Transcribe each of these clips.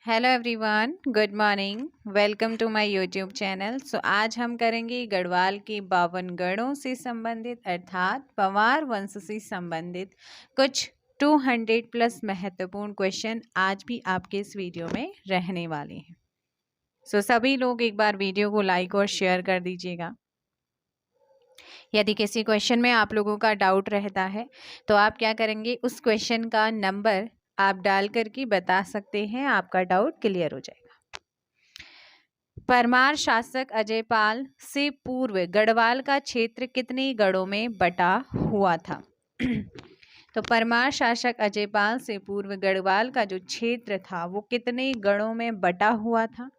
Hello everyone, good morning. Welcome to my YouTube channel. आज हम करेंगे गढ़वाल के 52 गढ़ों से संबंधित अर्थात पवार वंश से संबंधित कुछ 200 प्लस महत्वपूर्ण क्वेश्चन आज भी आपके इस वीडियो में रहने वाले हैं। सभी लोग एक बार वीडियो को लाइक और शेयर कर दीजिएगा। यदि किसी क्वेश्चन में आप लोगों का डाउट रहता है तो आप क्या करेंगे, उस क्वेश्चन का नंबर आप डाल करके बता सकते हैं, आपका डाउट क्लियर हो जाएगा। परमार शासक अजयपाल से पूर्व गढ़वाल का क्षेत्र कितने गढ़ों में बटा हुआ था? तो परमार शासक अजयपाल से पूर्व गढ़वाल का जो क्षेत्र था वो कितने गढ़ों में बटा हुआ था?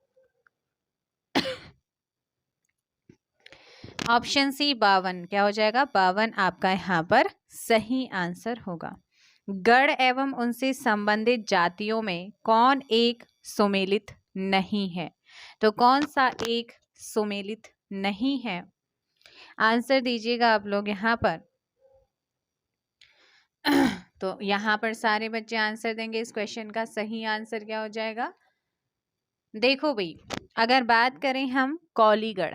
Option C 52। क्या हो जाएगा? 52 आपका यहाँ पर सही आंसर होगा। गढ़ एवं उनसे संबंधित जातियों में कौन एक सुमेलित नहीं है? तो कौन सा एक सुमेलित नहीं है? आंसर दीजिएगा आप लोग यहाँ पर। तो यहाँ पर सारे बच्चे आंसर देंगे। इस क्वेश्चन का सही आंसर क्या हो जाएगा? देखो भाई, अगर बात करें हम कौलीगढ़,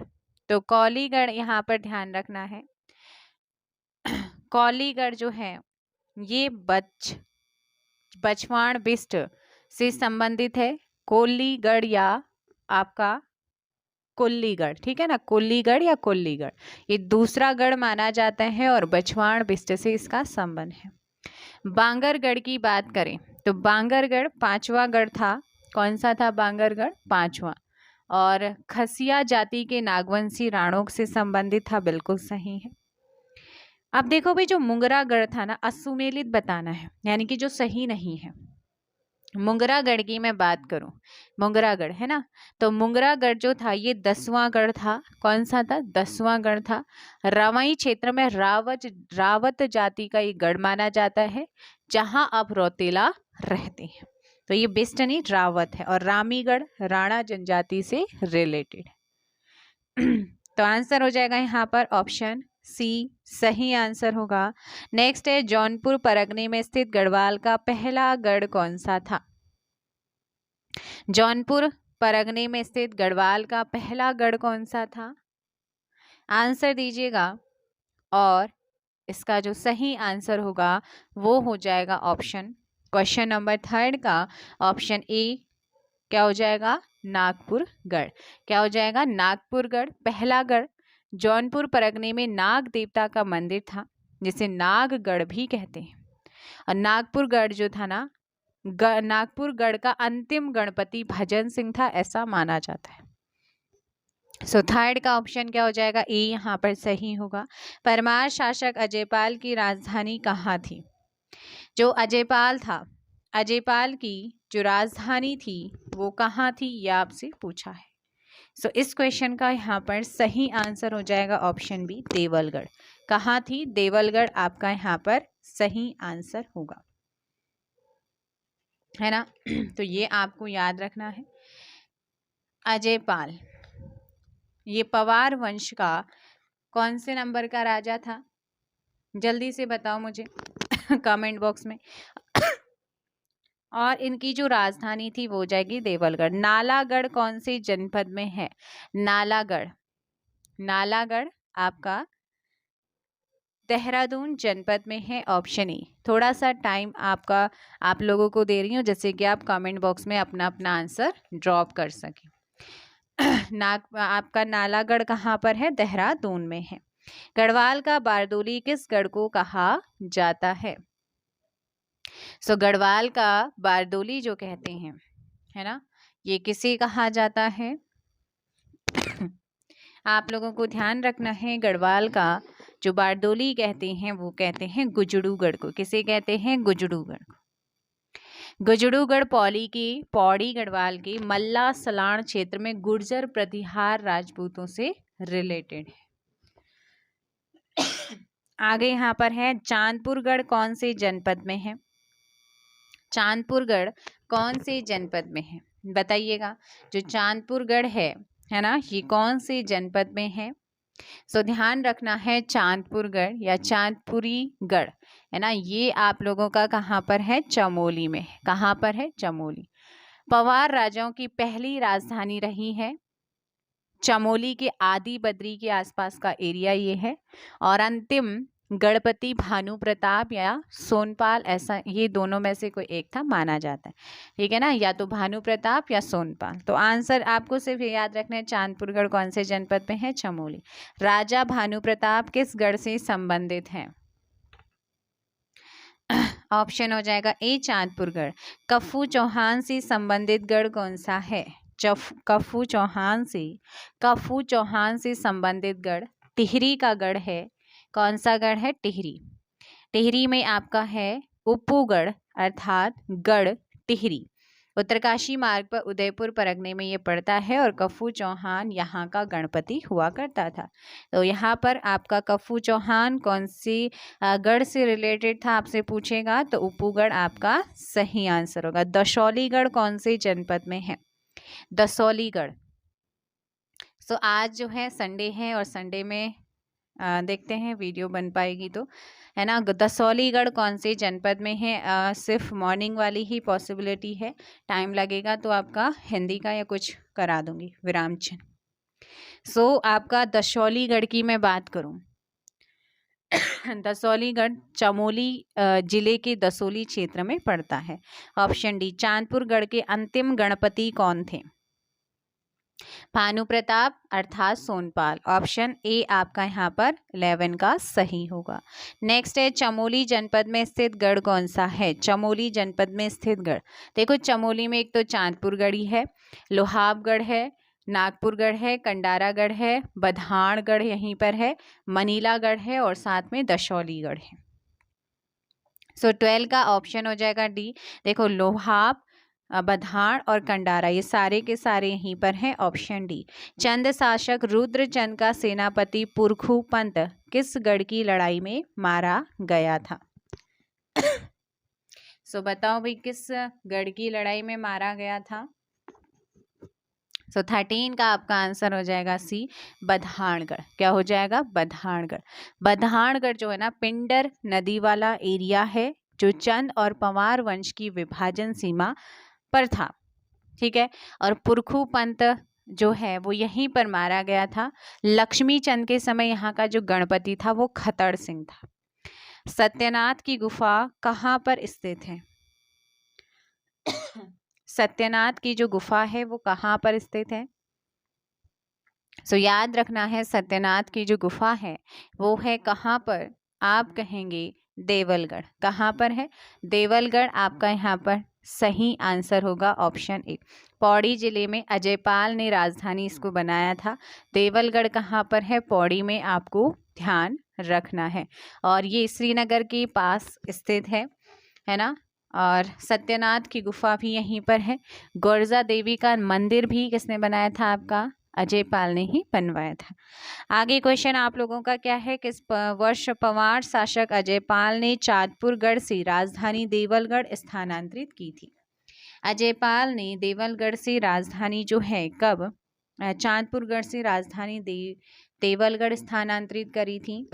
तो कौलीगढ़ यहाँ पर ध्यान रखना है। कौलीगढ़ जो है ये बछवाड़ बिस्ट से संबंधित है। कोलीगढ़ या आपका कुल्लीगढ़, ठीक है ना, कुल्लीगढ़ या कुल्लीगढ़, ये दूसरा गढ़ माना जाता है और बछवाड़ बिस्ट से इसका संबंध है। बांगरगढ़ की बात करें तो बांगरगढ़ 5वां गढ़ था। कौन सा था बांगरगढ़? 5वां। और खसिया जाति के नागवंशी राणों से संबंधित था। बिल्कुल सही है। अब देखो भाई, जो मुंगरागढ़ था ना, असुमेलित बताना है, यानी कि जो सही नहीं है। मुंगरागढ़ की मैं बात करूं, मुंगरागढ़ है ना, तो मुंगरागढ़ जो था ये 10वां गढ़ था। कौन सा था? 10वां गढ़ था। रवाई क्षेत्र में रावत जाति का ये गढ़ माना जाता है, जहां अब रौतेला रहते हैं। तो ये बिस्ट नहीं, रावत है। और रामीगढ़ राणा जनजाति से रिलेटेड है। तो आंसर हो जाएगा यहाँ पर ऑप्शन सी सही आंसर होगा। नेक्स्ट है, जौनपुर परगने में स्थित गढ़वाल का पहला गढ़ कौन सा था? जौनपुर परगने में स्थित गढ़वाल का पहला गढ़ कौन सा था? आंसर दीजिएगा। और इसका जो सही आंसर होगा वो हो जाएगा ऑप्शन, क्वेश्चन नंबर 3 का ऑप्शन ए। क्या हो जाएगा? नागपुरगढ़। क्या हो जाएगा? नागपुरगढ़ पहला गढ़। जौनपुर परगने में नाग देवता का मंदिर था, जिसे नागगढ़ भी कहते हैं। और नागपुरगढ़ जो था ना, नागपुरगढ़ का अंतिम गणपति भजन सिंह था, ऐसा माना जाता है। सो थर्ड का ऑप्शन क्या हो जाएगा? ए यहाँ पर सही होगा। परमार शासक अजयपाल की राजधानी कहाँ थी? जो अजयपाल था, अजयपाल की जो राजधानी थी वो कहाँ थी, ये आपसे पूछा है। सो इस क्वेश्चन का यहाँ पर सही आंसर हो जाएगा ऑप्शन बी, देवलगढ़। कहाँ थी? देवलगढ़ आपका यहाँ पर सही आंसर होगा, है ना। तो ये आपको याद रखना है। अजयपाल ये पवार वंश का कौन से नंबर का राजा था? जल्दी से बताओ मुझे कमेंट बॉक्स में। और इनकी जो राजधानी थी वो हो जाएगी देवलगढ़। नालागढ़ कौन से जनपद में है? नालागढ़, नालागढ़ आपका देहरादून जनपद में है, ऑप्शन ए। थोड़ा सा टाइम आपका आप लोगों को दे रही हूँ, जैसे कि आप कमेंट बॉक्स में अपना अपना आंसर ड्रॉप कर सकें। आपका नालागढ़ कहाँ पर है? देहरादून में है। गढ़वाल का बारदोली किस गढ़ को कहा जाता है? सो गढ़वाल का बारदोली जो कहते हैं, है ना, ये किसे कहा जाता है? आप लोगों को ध्यान रखना है, गढ़वाल का जो बारदोली कहते हैं वो कहते हैं गुजड़ूगढ़ को। किसे कहते हैं? गुजड़ूगढ़ को। गुजड़ूगढ़ पौड़ी गढ़वाल के मल्ला सलाण क्षेत्र में गुर्जर प्रतिहार राजपूतों से रिलेटेड है। आगे यहाँ पर है, चांदपुरगढ़ कौन से जनपद में है? चांदपुरगढ़ कौन से जनपद में है? बताइएगा। जो चांदपुरगढ़ है ना, ये कौन से जनपद में है? सो ध्यान रखना है, चांदपुरगढ़ या चांदपुरी गढ़, है ना, ये आप लोगों का कहाँ पर है? चमोली में। कहाँ पर है? चमोली। पवार राजाओं की पहली राजधानी रही है। चमोली के आदि बद्री के आसपास का एरिया ये है। और अंतिम गणपति भानु प्रताप या सोनपाल, ऐसा ये दोनों में से कोई एक था माना जाता है। ठीक है ना, या तो भानु प्रताप या सोनपाल। तो आंसर आपको सिर्फ ये याद रखना है, चांदपुर गढ़ कौन से जनपद में है? चमोली। राजा भानु प्रताप किस गढ़ से संबंधित हैं? ऑप्शन हो जाएगा ए चांदपुर गढ़। कफू चौहान से संबंधित गढ़ कौन सा है? कफू चौहान से संबंधित गढ़ टिहरी का गढ़ है। कौन सा गढ़ है? टिहरी। टिहरी में आपका है उप्पूगढ़ अर्थात गढ़ टिहरी। उत्तरकाशी मार्ग पर उदयपुर परगने में ये पड़ता है और कफू चौहान यहाँ का गणपति हुआ करता था। तो यहाँ पर आपका कफू चौहान कौन सी गढ़ से रिलेटेड था आपसे पूछेगा तो उप्पूगढ़ आपका सही आंसर होगा। दशौलीगढ़ कौन से जनपद में है? दसौलीगढ़। सो आज जो है संडे है और संडे में देखते हैं वीडियो बन पाएगी तो, है ना। दसौलीगढ़ कौन से जनपद में है? सिर्फ मॉर्निंग वाली ही पॉसिबिलिटी है, टाइम लगेगा तो आपका हिंदी का या कुछ करा दूंगी विराम चिन्ह। सो आपका दसौलीगढ़ की मैं बात करूं, दसौलीगढ़ चमोली जिले के दसौली क्षेत्र में पड़ता है। ऑप्शन डी चांदपुर गढ़ के अंतिम गणपति कौन थे? भानु प्रताप अर्थात सोनपाल। ऑप्शन ए आपका यहाँ पर 11 का सही होगा। नेक्स्ट है चमोली जनपद में स्थित गढ़ कौन सा है? चमोली जनपद में स्थित गढ़, देखो चमोली में एक तो चांदपुरगढ़ ही है, लोहावगढ़ है, नागपुरगढ़ है, कंडारागढ़ है, बधाणगढ़ यहीं पर है, मनीलागढ़ है और साथ में दशौलीगढ़ है। सो 12 का ऑप्शन हो जाएगा डी। देखो लोहाब, बधाण और कंडारा ये सारे के सारे यहीं पर हैं। Option D. चंद शासक रुद्रचंद का सेनापति पुरखू पंत किस गढ़ की लड़ाई में मारा गया था? सो बताओ भाई किस गढ़ की लड़ाई में मारा गया था? सो 13 का आपका आंसर हो जाएगा सी बधाणगढ़। क्या हो जाएगा? बधाणगढ़। बधाणगढ़ जो है ना पिंडर नदी वाला एरिया है जो चंद और पंवार वंश की विभाजन सीमा पर था। ठीक है, और पुरखू पंत जो है वो यहीं पर मारा गया था। लक्ष्मी चंद के समय यहाँ का जो गणपति था वो खतड़ सिंह था। सत्यनाथ की गुफा कहाँ पर स्थित है? सत्यनाथ की जो गुफा है वो कहाँ पर स्थित है? सो याद रखना है सत्यनाथ की जो गुफा है वो है कहाँ पर? आप कहेंगे देवलगढ़। कहाँ पर है? देवलगढ़ आपका यहाँ पर सही आंसर होगा। Option A. पौड़ी जिले में अजयपाल ने राजधानी इसको बनाया था। देवलगढ़ कहाँ पर है? पौड़ी में आपको ध्यान रखना है और ये श्रीनगर के पास स्थित है ना। और सत्यनाथ की गुफा भी यहीं पर है। गोरजा देवी का मंदिर भी किसने बनाया था? आपका अजयपाल ने ही बनवाया था। आगे क्वेश्चन आप लोगों का क्या है? किस वर्ष पंवार शासक अजयपाल ने चांदपुरगढ़ से राजधानी देवलगढ़ स्थानांतरित की थी? अजयपाल ने देवलगढ़ से राजधानी जो है कब चांदपुरगढ़ से राजधानी देवलगढ़ स्थानांतरित करी थी?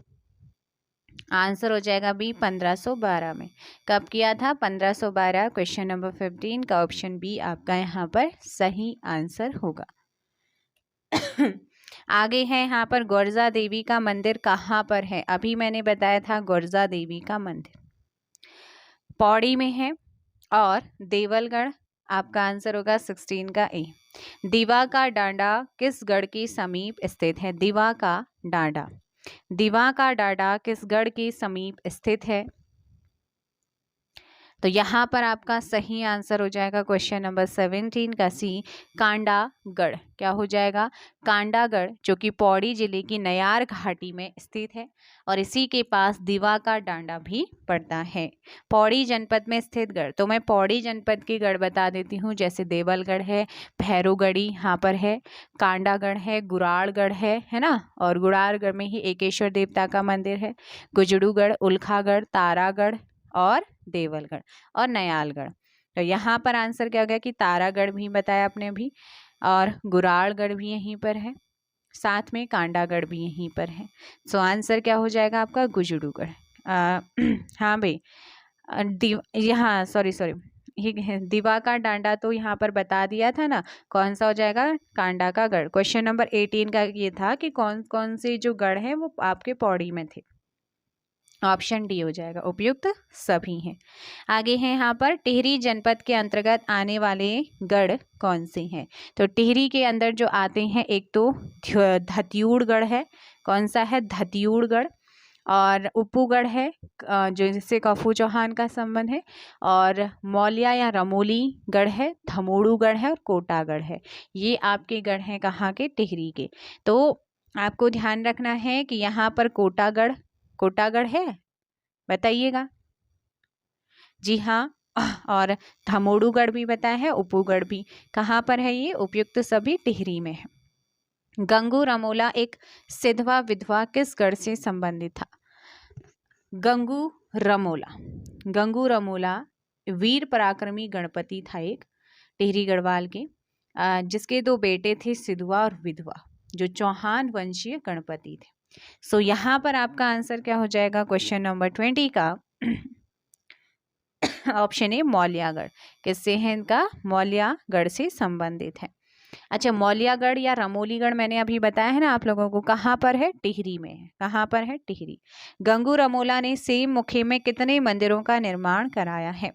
आंसर हो जाएगा बी 1512 में। कब किया था? 1512। क्वेश्चन नंबर 15 का ऑप्शन बी आपका यहाँ पर सही आंसर होगा। आगे है यहाँ पर गोरजा देवी का मंदिर कहाँ पर है? अभी मैंने बताया था गोरजा देवी का मंदिर पौड़ी में है और देवलगढ़ आपका आंसर होगा 16 का ए। दीवा का डांडा किस गढ़ के समीप स्थित है? दीवा का डांडा किस गढ़ के समीप स्थित है? तो यहाँ पर आपका सही आंसर हो जाएगा क्वेश्चन नंबर 17 का सी कांडागढ़। क्या हो जाएगा? कांडागढ़ जो कि पौड़ी जिले की नयार घाटी में स्थित है और इसी के पास दीवा का डांडा भी पड़ता है। पौड़ी जनपद में स्थित गढ़, तो मैं पौड़ी जनपद के गढ़ बता देती हूँ। जैसे देवलगढ़ है, भैरोगढ़ी यहाँ पर है, कांडागढ़ है, गुराड़गढ़ है ना। और गुराड़गढ़ में ही एकेश्वर देवता का मंदिर है। गुजड़ूगढ़, उल्खागढ़, तारागढ़ और देवलगढ़ और नयालगढ़। तो यहाँ पर आंसर क्या हो गया कि तारागढ़ भी बताया आपने अभी और गुराड़गढ़ भी यहीं पर है, साथ में कांडागढ़ भी यहीं पर है। सो आंसर क्या हो जाएगा आपका? गुजड़ूगढ़। हाँ भाई यहाँ सॉरी ये दिवा का डांडा तो यहाँ पर बता दिया था ना, कौन सा हो जाएगा, कांडा का गढ़। क्वेश्चन नंबर 18 का ये था कि कौन कौन से जो गढ़ हैं वो आपके पौड़ी में थे। ऑप्शन डी हो जाएगा, उपयुक्त सभी हैं। आगे है यहाँ पर टिहरी जनपद के अंतर्गत आने वाले गढ़ कौन से हैं। तो टिहरी के अंदर जो आते हैं, एक तो धतियूड़गढ़ है, कौन सा है, धतियूड़गढ़, और उप्पूगढ़ है जो जिससे कफू चौहान का संबंध है, और मौलिया या रमोली गढ़ है, धमोड़ूगढ़ है और कोटागढ़ है। ये आपके गढ़ हैं कहाँ के, टिहरी के। तो आपको ध्यान रखना है कि यहाँ पर कोटागढ़ है, बताइएगा। जी हाँ, और धमोड़ूगढ़ भी बताया है, उप्पूगढ़ भी। कहाँ पर है ये, उपयुक्त सभी टिहरी में है। गंगू रमोला एक सिद्धवा विधवा किस गढ़ से संबंधित था। गंगू रमोला वीर पराक्रमी गणपति था एक, टिहरी गढ़वाल के, जिसके दो बेटे थे, सिद्धवा और विधवा, जो चौहान वंशीय गणपति थे। सो यहाँ पर आपका आंसर क्या हो जाएगा, क्वेश्चन नंबर 20 का ऑप्शन ए मौलियागढ़। किससे है इनका, मौलियागढ़ से संबंधित है। अच्छा, मौलियागढ़ या रमोलीगढ़ मैंने अभी बताया है ना आप लोगों को, कहाँ पर है, टिहरी में है। कहाँ पर है, टिहरी। गंगू रमोला ने सेम मुखिम में कितने मंदिरों का निर्माण कराया है।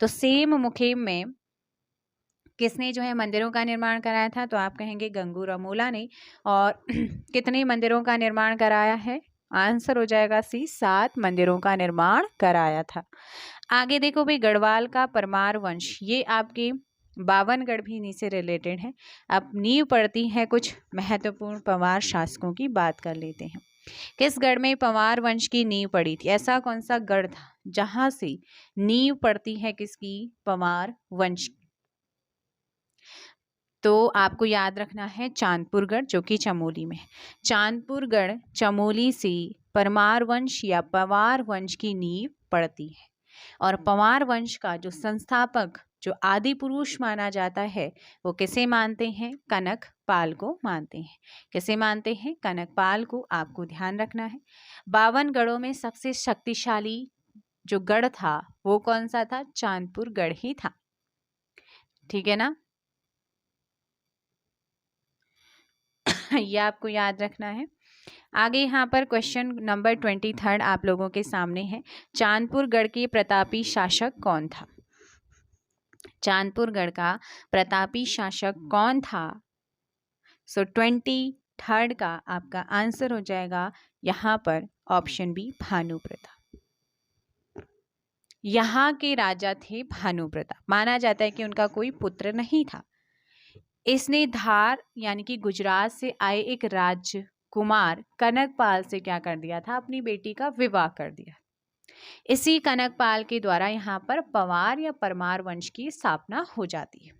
तो सेम मुखिम में किसने जो है मंदिरों का निर्माण कराया था, तो आप कहेंगे गंगू रमोला ने। और कितने मंदिरों का निर्माण कराया है, आंसर हो जाएगा सी, 7 मंदिरों का निर्माण कराया था। आगे देखो भाई, गढ़वाल का परमार वंश, ये आपके 52 गढ़ भी इन्हीं से रिलेटेड है। अब नींव पड़ती है कुछ महत्वपूर्ण पंवार शासकों की, बात कर लेते हैं। किस गढ़ में पंवार वंश की नींव पड़ी थी, ऐसा कौन सा गढ़ था जहां से नींव पड़ती है किसकी, पंवार वंश। तो आपको याद रखना है चांदपुरगढ़, जो कि चमोली में है। चांदपुरगढ़ चमोली से परमार वंश या पंवार वंश की नींव पड़ती है। और पंवार वंश का जो संस्थापक, जो आदि पुरुष माना जाता है, वो किसे मानते हैं, कनकपाल को मानते हैं। किसे मानते हैं, कनकपाल को। आपको ध्यान रखना है 52 गढ़ों में सबसे शक्तिशाली जो गढ़ था वो कौन सा था, चांदपुरगढ़ ही था। ठीक है ना, ये आपको याद रखना है। आगे यहाँ पर क्वेश्चन नंबर 23 आप लोगों के सामने है। चांदपुरगढ़ के प्रतापी शासक कौन था। चांदपुरगढ़ का प्रतापी शासक कौन था। सो 23 का आपका आंसर हो जाएगा यहाँ पर ऑप्शन बी, भानु प्रताप। यहाँ के राजा थे भानु प्रताप। माना जाता है कि उनका कोई पुत्र नहीं था। इसने धार यानी कि गुजरात से आए एक राजकुमार कनकपाल से क्या कर दिया था, अपनी बेटी का विवाह कर दिया। इसी कनकपाल के द्वारा यहाँ पर पंवार या परमार वंश की स्थापना हो जाती है।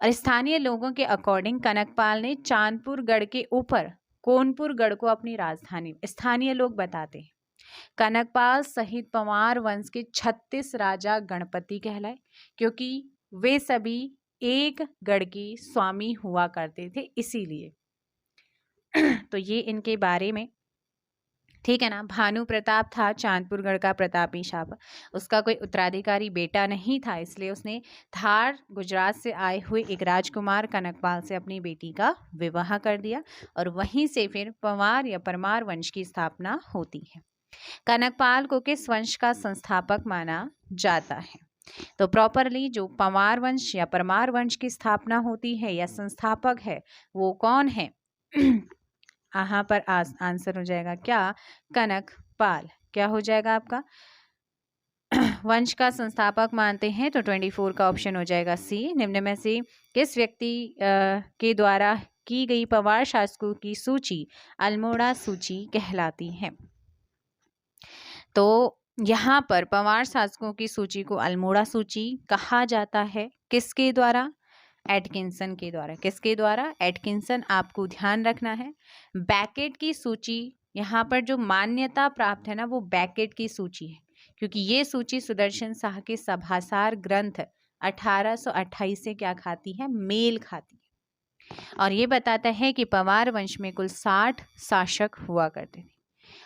और स्थानीय लोगों के अकॉर्डिंग कनकपाल ने चांदपुरगढ़ के ऊपर कोनपुरगढ़ को अपनी राजधानी, स्थानीय लोग बताते हैं। कनकपाल सहित पंवार वंश के 36 राजा गणपति कहलाए, क्योंकि वे सभी एक गढ़ की स्वामी हुआ करते थे, इसीलिए। तो ये इनके बारे में, ठीक है ना। भानु प्रताप था चांदपुरगढ़ का प्रतापी शासक। उसका कोई उत्तराधिकारी बेटा नहीं था, इसलिए उसने धार गुजरात से आए हुए एक राजकुमार कनकपाल से अपनी बेटी का विवाह कर दिया, और वहीं से फिर पंवार या परमार वंश की स्थापना होती है। कनकपाल को किस वंश का संस्थापक माना जाता है। तो प्रॉपरली जो पंवार वंश या परमार वंश की स्थापना होती है या संस्थापक है, वो कौन है। यहाँ पर आंसर हो जाएगा क्या, कनकपाल। क्या हो जाएगा आपका, वंश का संस्थापक मानते हैं, तो 24 का ऑप्शन हो जाएगा सी। निम्न में से किस व्यक्ति के द्वारा की गई पंवार शासकों की सूची अल्मोड़ा सूची कहलाती है। तो यहाँ पर पंवार शासकों की सूची को अल्मोड़ा सूची कहा जाता है, किसके द्वारा, एटकिंसन के द्वारा। किसके द्वारा, एटकिंसन। आपको ध्यान रखना है बैकेट की सूची, यहाँ पर जो मान्यता प्राप्त है ना, वो बैकेट की सूची है, क्योंकि ये सूची सुदर्शन शाह के सभासार ग्रंथ 1828 से क्या खाती है, मेल खाती है। और ये बताता है कि पंवार वंश में कुल 60 शासक हुआ करते थे।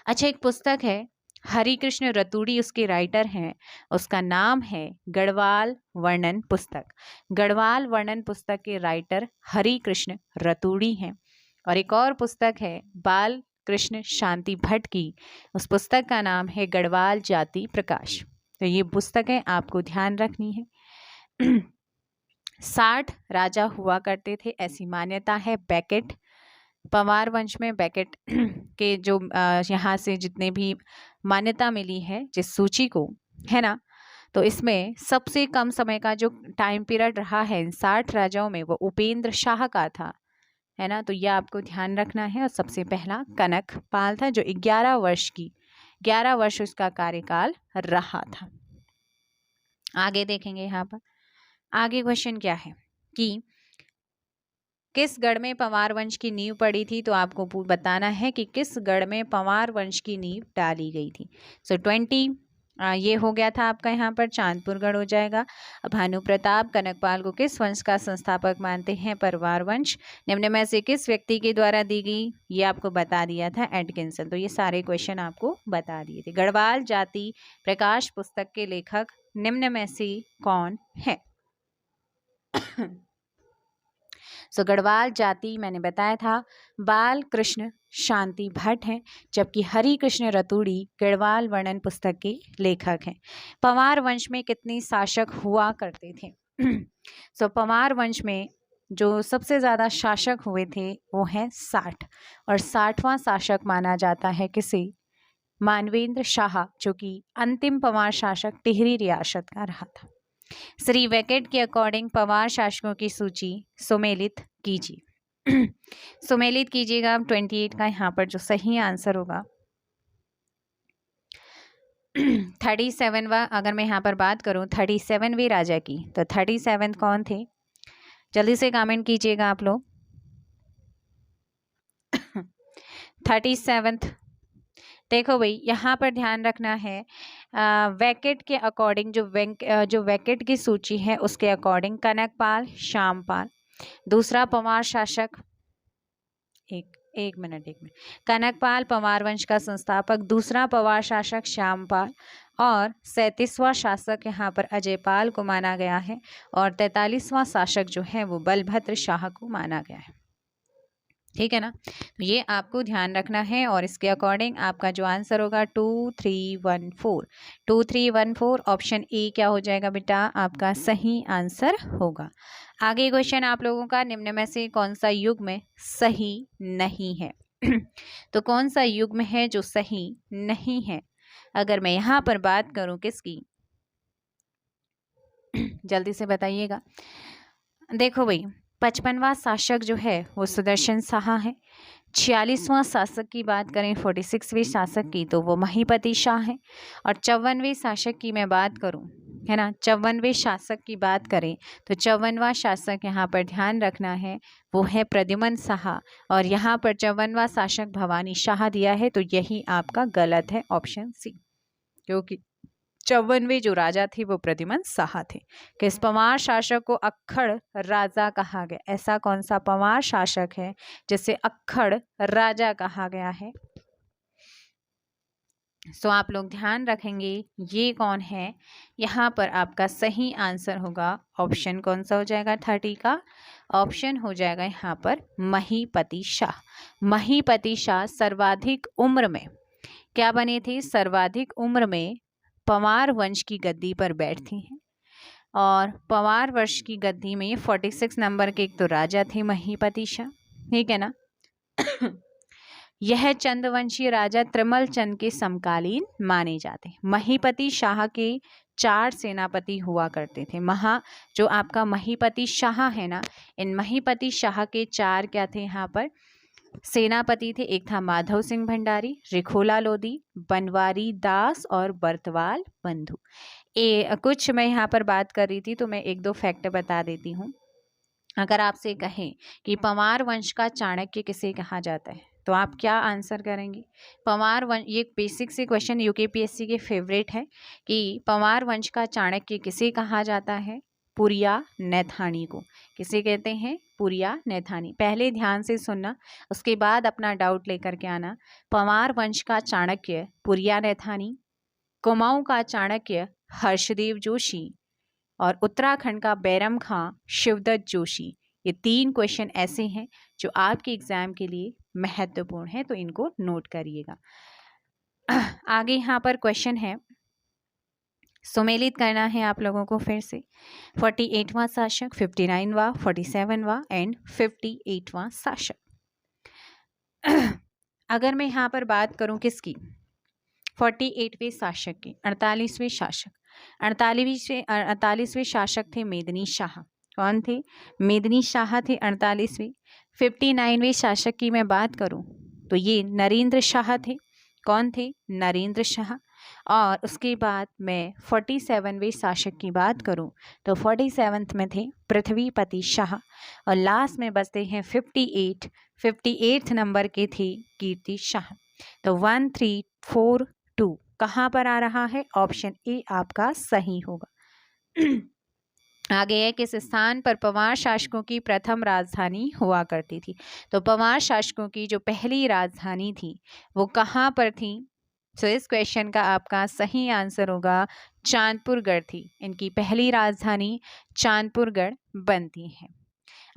अच्छा, एक पुस्तक है हरिकृष्ण रतूड़ी उसके राइटर हैं, उसका नाम है गढ़वाल वर्णन पुस्तक। गढ़वाल वर्णन पुस्तक के राइटर हरिकृष्ण रतूड़ी हैं। और एक और पुस्तक है बाल कृष्ण शांति भट्ट की, उस पुस्तक का नाम है गढ़वाल जाति प्रकाश। तो ये पुस्तकें आपको ध्यान रखनी है। 60 राजा हुआ करते थे ऐसी मान्यता है। बेकेट पंवार वंश में बेकेट के जो यहाँ से जितने भी मान्यता मिली है जिस सूची को, है ना, तो इसमें सबसे कम समय का जो टाइम पीरियड रहा है इन 60 राजाओं में वो उपेंद्र शाह का था, है ना। तो यह आपको ध्यान रखना है। और सबसे पहला कनक पाल था जो 11 वर्ष उसका कार्यकाल रहा था। आगे देखेंगे यहाँ पर आगे क्वेश्चन क्या है कि किस गढ़ में पंवार वंश की नींव पड़ी थी। तो आपको बताना है कि किस गढ़ में पंवार वंश की नींव डाली गई थी। सो 20 ये हो गया था आपका यहाँ पर चांदपुर गढ़ हो जाएगा। भानु प्रताप कनकपाल को किस वंश का संस्थापक मानते हैं। परवार वंश। निम्न में से किस व्यक्ति के द्वारा दी गई, ये आपको बता दिया था एटकिंसन। तो ये सारे क्वेश्चन आपको बता दिए थे। गढ़वाल जाति प्रकाश पुस्तक के लेखक निम्न में से कौन है। सो गढ़वाल जाति मैंने बताया था बाल कृष्ण शांति भट्ट हैं, जबकि हरि कृष्ण रतूड़ी गढ़वाल वर्णन पुस्तक के लेखक हैं। पंवार वंश में कितने शासक हुआ करते थे। सो पंवार वंश में जो सबसे ज़्यादा शासक हुए थे वो हैं 60, और 60वां शासक माना जाता है किसे, मानवेंद्र शाह, जो कि अंतिम पंवार शासक टिहरी रियासत का रहा था। श्री वेकेट के अकॉर्डिंग पंवार शासकों की सूची सुमेलित कीजिए। सुमेलित कीजिएगा 28 का यहाँ पर जो सही आंसर होगा 37वां। अगर मैं यहाँ पर बात करूँ 37वें राजा की, तो 37 कौन थे, जल्दी से कमेंट कीजिएगा आप लोग। 37 देखो भाई यहाँ पर ध्यान रखना है वैकेट के अकॉर्डिंग जो वैकेट की सूची है उसके अकॉर्डिंग कनकपाल श्यामपाल, दूसरा पंवार शासक, एक मिनट कनकपाल पंवार वंश का संस्थापक, दूसरा पंवार शासक श्यामपाल, और 37वां शासक यहाँ पर अजयपाल को माना गया है, और 43वां शासक जो है वो बलभद्र शाह को माना गया है। ठीक है ना, तो ये आपको ध्यान रखना है। और इसके अकॉर्डिंग आपका जो आंसर होगा 2314 ऑप्शन ए क्या हो जाएगा बेटा, आपका सही आंसर होगा। आगे क्वेश्चन आप लोगों का, निम्न में से कौन सा युग्म सही नहीं है। तो कौन सा युग्म है जो सही नहीं है। अगर मैं यहाँ पर बात करूँ किसकी, जल्दी से बताइएगा। देखो भाई 55वां शासक जो है वो सुदर्शन शाह है। 46वां शासक की बात करें 46वें शासक की तो वो महीपति शाह है। और 54वें शासक की मैं बात करूं, है ना, 54वें शासक की बात करें तो 54वां शासक यहाँ पर ध्यान रखना है वो है प्रद्युमन शाह। और यहाँ पर 54वां शासक भवानी शाह दिया है, तो यही आपका गलत है ऑप्शन सी, क्योंकि 54वें जो राजा थे वो प्रद्युमन शाह थे। किस पंवार शासक को अक्खड़ राजा कहा गया, ऐसा कौन सा पंवार शासक है जिसे अक्खड़ राजा कहा गया है। सो आप लोग ध्यान रखेंगे ये कौन है। यहाँ पर आपका सही आंसर होगा ऑप्शन कौन सा हो जाएगा 30 का, ऑप्शन हो जाएगा यहाँ पर महीपति शाह। महीपति शाह सर्वाधिक उम्र में क्या बने थे, सर्वाधिक उम्र में पंवार वंश की गद्दी पर बैठती हैं। और पंवार वंश की गद्दी में 46 नंबर के एक तो राजा थे महीपति शाह, ठीक है ना। यह चंद्रवंशी राजा त्रिमल चंद के समकालीन माने जाते हैं। महीपति शाह के 4 सेनापति हुआ करते थे। जो आपका महीपति शाह है ना, इन महीपति शाह के 4 क्या थे यहाँ पर सेनापति थे। एक था माधव सिंह भंडारी, रिखोला लोधी, बनवारी दास और बर्तवाल बंधु। कुछ मैं यहाँ पर बात कर रही थी तो मैं 1-2 फैक्ट बता देती हूँ। अगर आपसे कहें कि पंवार वंश का चाणक्य किसे कहा जाता है तो आप क्या आंसर करेंगे। पंवार वंश, ये बेसिक से क्वेश्चन यूकेपीएससी के फेवरेट है कि पंवार वंश का चाणक्य किसे कहा जाता है। पुरिया नैथानी को। किसे कहते हैं? पुरिया नैथानी। पहले ध्यान से सुनना, उसके बाद अपना डाउट लेकर के आना। पंवार वंश का चाणक्य पुरिया नैथानी, कुमाऊं का चाणक्य हर्षदेव जोशी और उत्तराखंड का बैरम खां शिवदत्त जोशी। ये 3 क्वेश्चन ऐसे हैं जो आपके एग्जाम के लिए महत्वपूर्ण है, तो इनको नोट करिएगा। आगे यहाँ पर क्वेश्चन है, सुमेलित करना है आप लोगों को फिर से। 48वां शासक, 59वां, 47वां एंड 58वां शासक। अगर मैं यहाँ पर बात करूँ किसकी, 48वें शासक की, 48वें शासक, 48वें शासक थे मेदिनी शाह। कौन थे? मेदिनी शाह थे 48वें। 59वें शासक की मैं बात करूं तो ये नरेंद्र शाह थे। कौन थे? नरेंद्र शाह। और उसके बाद मैं 47वें शासक की बात करूं तो 47th में थे पृथ्वीपति शाह। और लास्ट में बचते हैं 58th नंबर के थे कीर्ति शाह। तो 1 3 4 2 कहाँ पर आ रहा है? ऑप्शन ए आपका सही होगा। आगे है, किस स्थान पर पंवार शासकों की प्रथम राजधानी हुआ करती थी? तो पंवार शासकों की जो पहली राजधानी थी वो कहाँ पर थी? तो इस क्वेश्चन का आपका सही आंसर होगा चांदपुरगढ़ थी। इनकी पहली राजधानी चांदपुरगढ़ बनती है।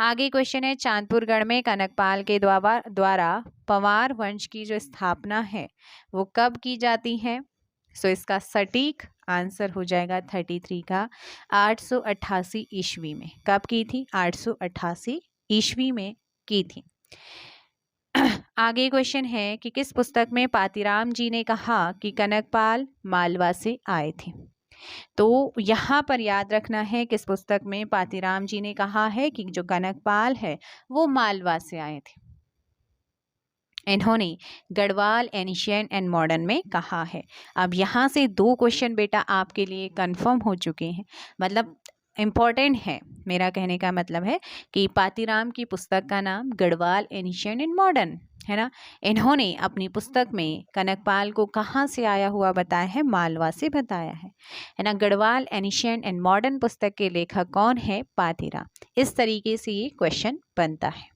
आगे क्वेश्चन है, चांदपुरगढ़ में कनकपाल के द्वारा पंवार वंश की जो स्थापना है वो कब की जाती है? सो इसका सटीक आंसर हो जाएगा 33 का 888 ईस्वी में। कब की थी? 888 ईस्वी में की थी। आगे क्वेश्चन है कि किस पुस्तक में पातीराम जी ने कहा कि कनकपाल मालवा से आए थे? तो यहाँ पर याद रखना है किस पुस्तक में पातीराम जी ने कहा है कि जो कनकपाल है वो मालवा से आए थे। इन्होंने गढ़वाल एशियन एंड मॉडर्न में कहा है। अब यहाँ से 2 क्वेश्चन बेटा आपके लिए कंफर्म हो चुके हैं, मतलब इम्पॉर्टेंट है। मेरा कहने का मतलब है कि पातीराम की पुस्तक का नाम गढ़वाल एशियन एंड मॉडर्न है ना। इन्होंने अपनी पुस्तक में कनकपाल को कहाँ से आया हुआ बताया है? मालवा से बताया है ना। गढ़वाल एशियन एंड मॉडर्न पुस्तक के लेखक कौन है? पातीराम। इस तरीके से ये क्वेश्चन बनता है।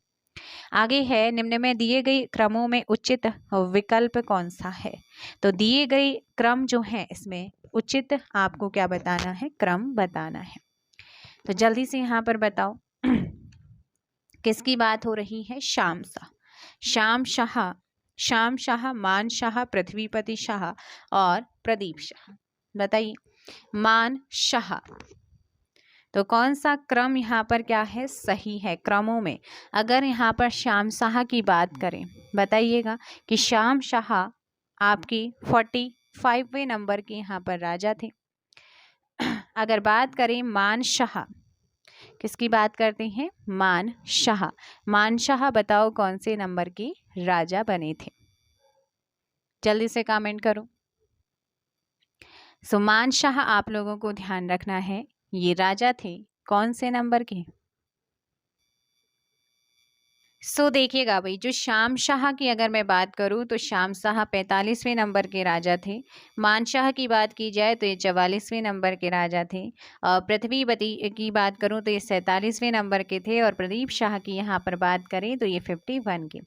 आगे है, निम्न में दिए गए क्रमों में उचित विकल्प कौन सा है? तो दिए गए क्रम जो है इसमें उचित आपको क्या बताना है? क्रम बताना है। तो जल्दी से यहाँ पर बताओ किसकी बात हो रही है? शाम शाह, मान शाह, पृथ्वीपति शाह और प्रदीप शाह। बताइए, मान शाह, तो कौन सा क्रम यहाँ पर क्या है? सही है क्रमों में। अगर यहाँ पर श्याम शाह की बात करें, बताइएगा कि श्याम शाह आपकी 45वें नंबर के यहाँ पर राजा थे। अगर बात करें मान शाह, किसकी बात करते हैं? मान शाह बताओ कौन से नंबर के राजा बने थे? जल्दी से कमेंट करो। सो मान शाह आप लोगों को ध्यान रखना है, ये राजा थे कौन से नंबर के? सो देखिएगा भाई, जो श्याम शाह की अगर मैं बात करूं तो श्याम शाह 45वें नंबर के राजा थे। मान शाह की बात की जाए तो ये 44वें नंबर के राजा थे। और पृथ्वीपति की बात करूं तो ये 47वें नंबर के थे। और प्रदीप शाह की यहाँ पर बात करें तो ये 51 के।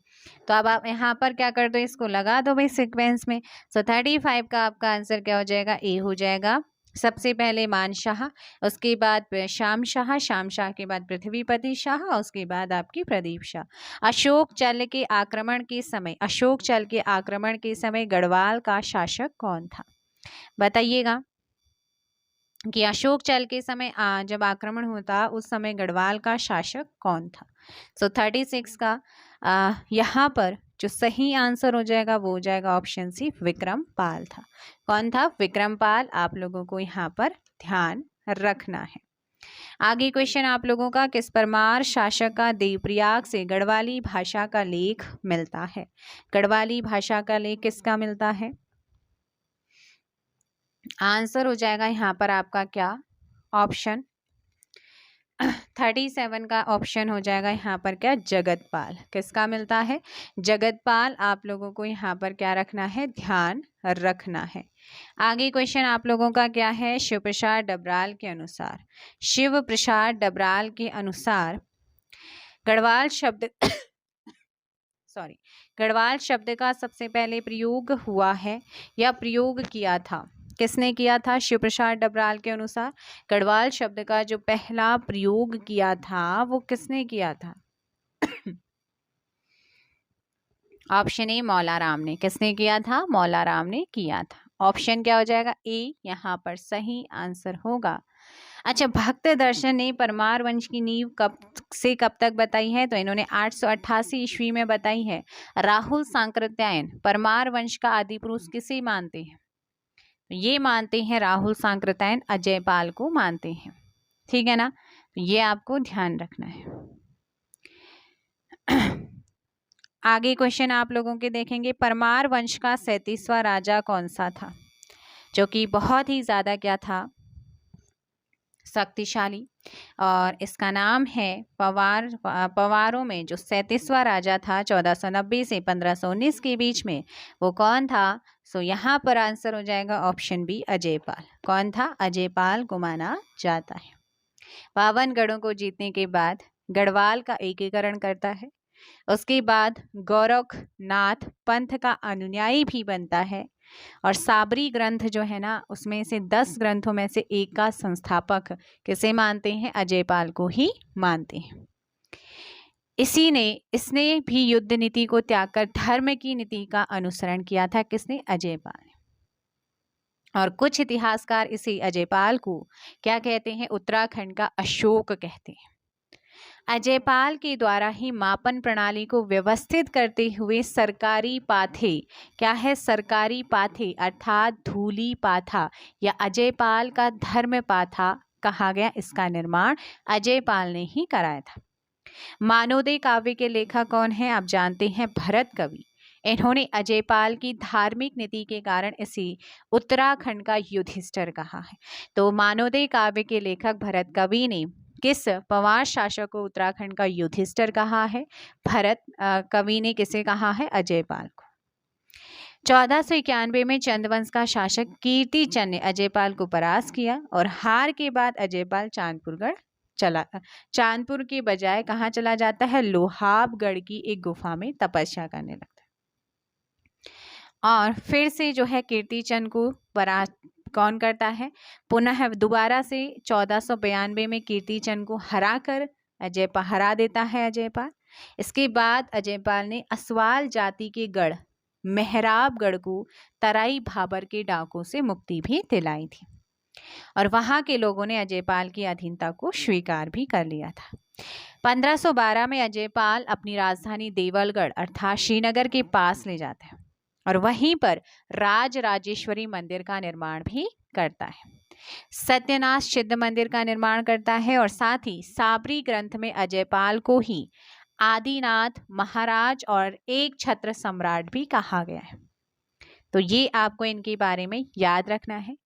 तो अब आप यहाँ पर क्या कर दो, इसको लगा दो भाई सिक्वेंस में। सो 35 का आपका आंसर क्या हो जाएगा? ए हो जाएगा। सबसे पहले मान शाह, उसके बाद श्याम शाह के बाद पृथ्वीपति शाह, उसके बाद आपकी प्रदीप शाह। अशोक चल के आक्रमण के समय गढ़वाल का शासक कौन था? बताइएगा कि अशोक चल के समय जब आक्रमण होता उस समय गढ़वाल का शासक कौन था? सो 36 का यहाँ पर जो सही आंसर हो जाएगा वो हो जाएगा ऑप्शन सी, विक्रमपाल था। कौन था? विक्रमपाल। आप लोगों को यहाँ पर ध्यान रखना है। आगे क्वेश्चन आप लोगों का, किस परमार शासक का देवप्रयाग से गढ़वाली भाषा का लेख मिलता है? गढ़वाली भाषा का लेख किसका मिलता है? आंसर हो जाएगा यहाँ पर आपका क्या? ऑप्शन 37 का ऑप्शन हो जाएगा यहाँ पर क्या, जगतपाल। किसका मिलता है, जगतपाल। आप लोगों को यहाँ पर क्या रखना है, ध्यान रखना है। आगे क्वेश्चन आप लोगों का क्या है, शिव प्रसाद डबराल के अनुसार, शिव प्रसाद डबराल के अनुसार गढ़वाल शब्द सॉरी गढ़वाल शब्द का सबसे पहले प्रयोग हुआ है या प्रयोग किया था, किसने किया था, शिव प्रसाद डबराल के अनुसार गढ़वाल शब्द का जो पहला प्रयोग किया था वो किसने किया था। ऑप्शन ए मौलाराम ने। किसने किया था, मौलाराम ने किया था। ऑप्शन क्या हो जाएगा, ए यहाँ पर सही आंसर होगा। अच्छा, भक्त दर्शन ने परमार वंश की नींव कब से कब तक बताई है, तो इन्होंने 888 ईस्वी में बताई है। राहुल सांकृत्यायन परमार वंश का आदि पुरुष किसे मानते हैं, ये मानते हैं राहुल सांकृत्यायन अजयपाल को मानते हैं, ठीक है ना, ये आपको ध्यान रखना है। आगे क्वेश्चन आप लोगों के देखेंगे, परमार वंश का 37वां राजा कौन सा था, जो कि बहुत ही ज्यादा क्या था, शक्तिशाली, और इसका नाम है पवारों में जो 37वां राजा था 1490 से 1519 के बीच में, वो कौन था। सो यहाँ पर आंसर हो जाएगा ऑप्शन बी, अजयपाल। कौन था, अजयपाल को माना जाता है। 52 गढ़ों को जीतने के बाद गढ़वाल का एकीकरण करता है, उसके बाद गोरखनाथ पंथ का अनुयायी भी बनता है, और साबरी ग्रंथ जो है ना उसमें से 10 ग्रंथों में से एक का संस्थापक किसे मानते हैं, अजयपाल को ही मानते हैं। इसने भी युद्ध नीति को त्याग कर धर्म की नीति का अनुसरण किया था, किसने, अजयपाल ने। और कुछ इतिहासकार इसे अजयपाल को क्या कहते हैं, उत्तराखंड का अशोक कहते हैं। अजयपाल के द्वारा ही मापन प्रणाली को व्यवस्थित करते हुए सरकारी पाथे, क्या है, सरकारी पाथे अर्थात धूली पाथा या अजयपाल का धर्म पाथा कहा गया, इसका निर्माण अजयपाल ने ही कराया था। मानवोदय काव्य के लेखक कौन है, आप जानते हैं, भरत कवि। इन्होंने अजयपाल की धार्मिक नीति के कारण इसे उत्तराखंड का युधिष्ठिर कहा है। तो मानवोदय काव्य के लेखक भरत कवि ने किस पवार शासक को उत्तराखंड का युधिष्ठिर कहा है, भरत कवि ने किसे कहा है, अजयपाल को। 1491 में चंदवंश का शासक कीर्तिचंद ने अजयपाल को परास्त किया, और हार के बाद अजयपाल चांदपुर के बजाय कहाँ चला जाता है, लोहाबगढ़ की एक गुफा में तपस्या करने लगता है। और फिर से जो है कीर्तिचंद को परास्त कौन करता है, पुनः दोबारा से 1492 में कीर्तिचंद को हराकर अजयपाल हरा देता है अजयपाल। इसके बाद अजयपाल ने असवाल जाति के गढ़ मेहराबगढ़ को तराई भाबर के डाकों से मुक्ति भी दिलाई थी, और वहां के लोगों ने अजयपाल की अधीनता को स्वीकार भी कर लिया था। 1512 में अजयपाल अपनी राजधानी देवलगढ़ अर्थात श्रीनगर के पास ले जाता है, और वहीं पर राजराजेश्वरी मंदिर का निर्माण भी करता है। सत्यनाथ सिद्ध मंदिर का निर्माण करता है, और साथ ही साबरी ग्रंथ में अजयपाल को ही आदिनाथ महाराज और एक छत्र सम्राट भी कहा गया है। तो ये आपको इनके बारे में याद रखना है।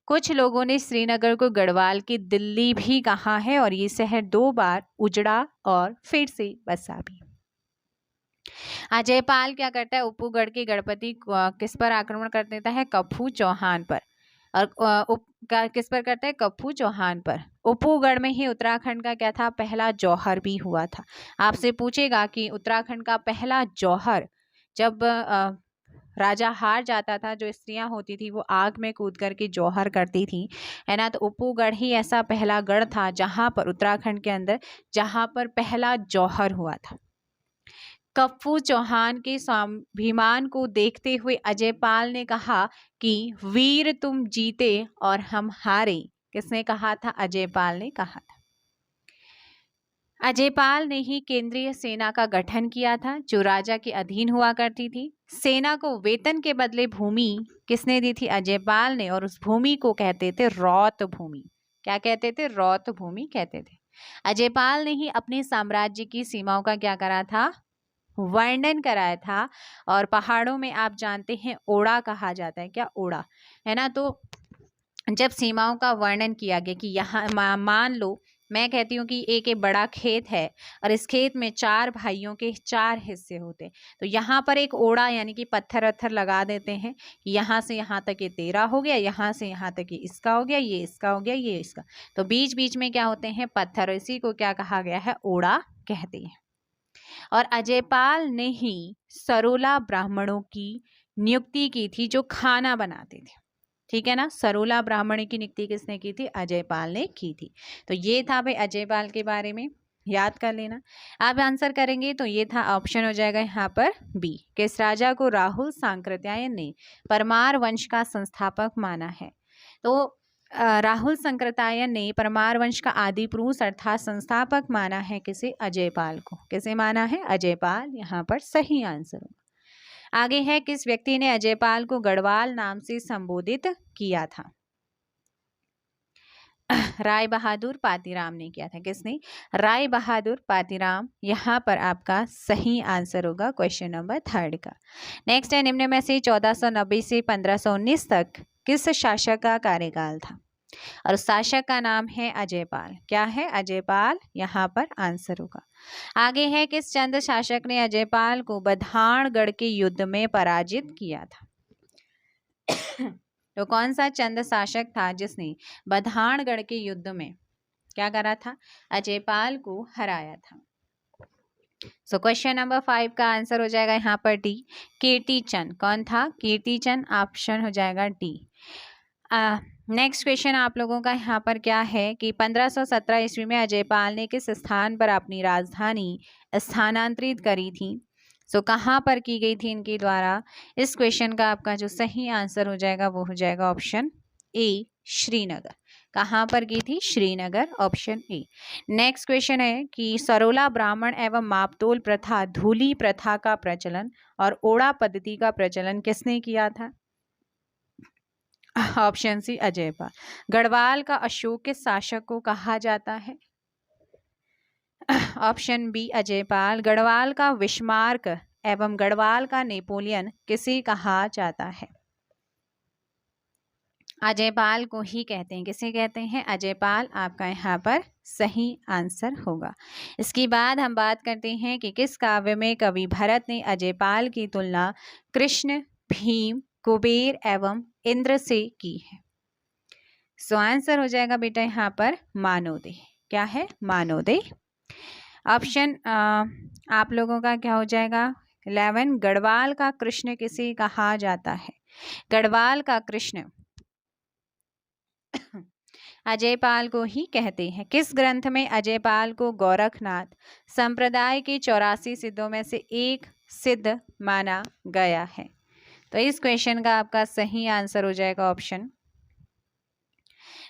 कुछ लोगों ने श्रीनगर को गढ़वाल की दिल्ली भी कहा है, और ये शहर 2 बार उजड़ा और फिर से बसा भी। अजयपाल क्या करता है, उपगढ़ के गणपति किस पर आक्रमण कर देता है, कप्पू चौहान पर, और किस पर करता है, कप्पू चौहान पर। उपगढ़ में ही उत्तराखंड का क्या था, पहला जौहर भी हुआ था। आपसे पूछेगा कि उत्तराखंड का पहला जौहर जब राजा हार जाता था, जो स्त्रियां होती थी वो आग में कूद करके जौहर करती थी, है ना, तो उपगढ़ ही ऐसा पहला गढ़ था जहां पर उत्तराखंड के अंदर जहां पर पहला जौहर हुआ था। कप्पू चौहान के स्वाभिमान को देखते हुए अजयपाल ने कहा कि वीर तुम जीते और हम हारे। किसने कहा था, अजयपाल ने कहा था। अजयपाल ने ही केंद्रीय सेना का गठन किया था, जो राजा के अधीन हुआ करती थी। सेना को वेतन के बदले भूमि किसने दी थी, अजयपाल ने, और उस भूमि को कहते थे रौत भूमि। क्या कहते थे, रौत भूमि कहते थे। अजयपाल ने ही अपने साम्राज्य की सीमाओं का क्या करा था, वर्णन कराया था। और पहाड़ों में आप जानते हैं ओड़ा कहा जाता है, क्या, ओड़ा, है ना। तो जब सीमाओं का वर्णन किया गया कि यहाँ मान लो मैं कहती हूँ कि एक बड़ा खेत है और इस खेत में 4 भाइयों के 4 हिस्से होते हैं, तो यहाँ पर एक ओड़ा यानी कि पत्थर वत्थर लगा देते हैं, यहाँ से यहाँ तक ये तेरा हो गया, यहाँ से यहाँ तक ये इसका हो गया, ये इसका हो गया, ये इसका, तो बीच बीच में क्या होते हैं, पत्थर, इसी को क्या कहा गया है, ओड़ा कहते हैं। और अजयपाल ने ही सरोला ब्राह्मणों की नियुक्ति की थी जो खाना बनाते थे, ठीक है ना। सरोला ब्राह्मणी की नियुक्ति किसने की थी, अजयपाल ने की थी। तो ये था भाई अजयपाल के बारे में, याद कर लेना। आप आंसर करेंगे तो ये था, ऑप्शन हो जाएगा यहाँ पर बी, किस राजा को राहुल सांकृत्यायन ने परमार वंश का संस्थापक माना है। तो राहुल सांकृत्यायन ने परमार वंश का आदि पुरुष अर्थात संस्थापक माना है किसे, अजयपाल को। किसे माना है, अजयपाल, यहाँ पर सही आंसर होगा। आगे है, किस व्यक्ति ने अजयपाल को गढ़वाल नाम से संबोधित किया था। राय बहादुर पातीराम ने किया था। किसने, राय बहादुर पातीराम, यहाँ पर आपका सही आंसर होगा क्वेश्चन नंबर 3 का। नेक्स्ट है, निम्न में से 1490 से 1519 तक किस शासक का कार्यकाल था, और शासक का नाम है अजयपाल। क्या है, अजयपाल, यहाँ पर आंसर होगा। आगे है, किस चंद शासक ने अजयपाल को बधानगढ़ के युद्ध में पराजित किया था। तो कौन सा चंद शासक था जिसने बधानगढ़ के युद्ध में क्या करा था, अजयपाल को हराया था। सो क्वेश्चन नंबर 5 का आंसर हो जाएगा यहाँ पर डी, कीर्तिचंद। कौन था, कीर्तिचंद, ऑप्शन हो जाएगा डी। नेक्स्ट क्वेश्चन आप लोगों का यहाँ पर क्या है कि 1517 ईस्वी में अजयपाल ने किस स्थान पर अपनी राजधानी स्थानांतरित करी थी। सो कहाँ पर की गई थी इनके द्वारा। इस क्वेश्चन का आपका जो सही आंसर हो जाएगा वो हो जाएगा ऑप्शन ए, श्रीनगर। कहाँ पर की थी, Srinagar, option A. Next question है कि सरोला ब्राह्मण एवं मापतोल प्रथा, धूली प्रथा का प्रचलन और ओड़ा पद्धति का प्रचलन किसने किया था। ऑप्शन सी, अजयपाल। गढ़वाल का अशोक किस शासक को कहा जाता है। Option B, Ajaypal. गढ़वाल का विस्मार्क एवं गढ़वाल का नेपोलियन किसे कहा जाता है। अजयपाल को ही कहते हैं। किसे कहते हैं, अजयपाल, आपका यहाँ पर सही आंसर होगा। इसके बाद हम बात करते हैं कि किस काव्य में कवि भरत ने अजयपाल की तुलना कृष्ण, भीम, कुबेर एवं इंद्र से की है। सो आंसर हो जाएगा बेटा यहाँ पर मानवदेह। क्या है, मानवदेह। ऑप्शन आप लोगों का क्या हो जाएगा 11, गढ़वाल का कृष्ण किसे कहा जाता है। गढ़वाल का कृष्ण अजयपाल को ही कहते हैं। किस ग्रंथ में अजयपाल को गोरखनाथ संप्रदाय के 84 सिद्धों में से एक सिद्ध माना गया है। तो इस क्वेश्चन का आपका सही आंसर हो जाएगा ऑप्शन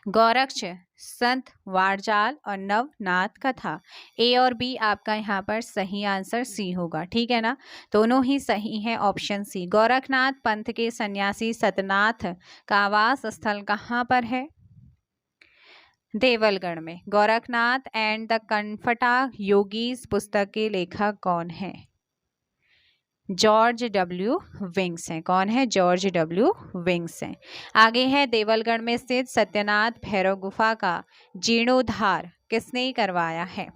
गोरक्ष, संत वारजाल और नवनाथ कथा। ए और बी आपका यहाँ पर सही आंसर सी होगा, ठीक है ना, दोनों ही सही है, ऑप्शन सी। गोरखनाथ पंथ के सन्यासी सतनाथ का आवास स्थल कहाँ पर है, देवलगढ़ में। गोरखनाथ एंड द कनफटा योगीज पुस्तक के लेखक कौन है, जॉर्ज डब्ल्यू विंग्स हैं। कौन है, जॉर्ज डब्ल्यू विंग्स हैं। आगे है, देवलगढ़ में स्थित सत्यनाथ भैरव गुफा का जीर्णोद्धार किसने करवाया है।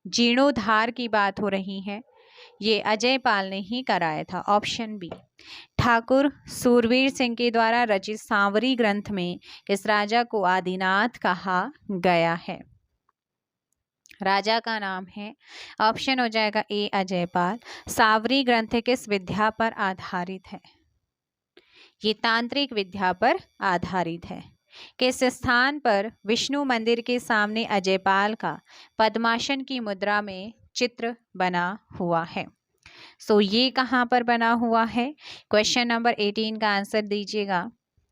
जीर्णोद्धार की बात हो रही है, ये अजयपाल ने ही कराया था, ऑप्शन बी। ठाकुर सूरवीर सिंह के द्वारा रचित सांवरी ग्रंथ में किस राजा को आदिनाथ कहा गया है। राजा का नाम है, ऑप्शन हो जाएगा ए, अजयपाल। सांवरी ग्रंथ किस विद्या पर आधारित है, ये तांत्रिक विद्या पर आधारित है। किस स्थान पर विष्णु मंदिर के सामने अजयपाल का पद्मासन की मुद्रा में चित्र बना हुआ है। सो ये कहाँ पर बना हुआ है, क्वेश्चन नंबर 18 का आंसर दीजिएगा,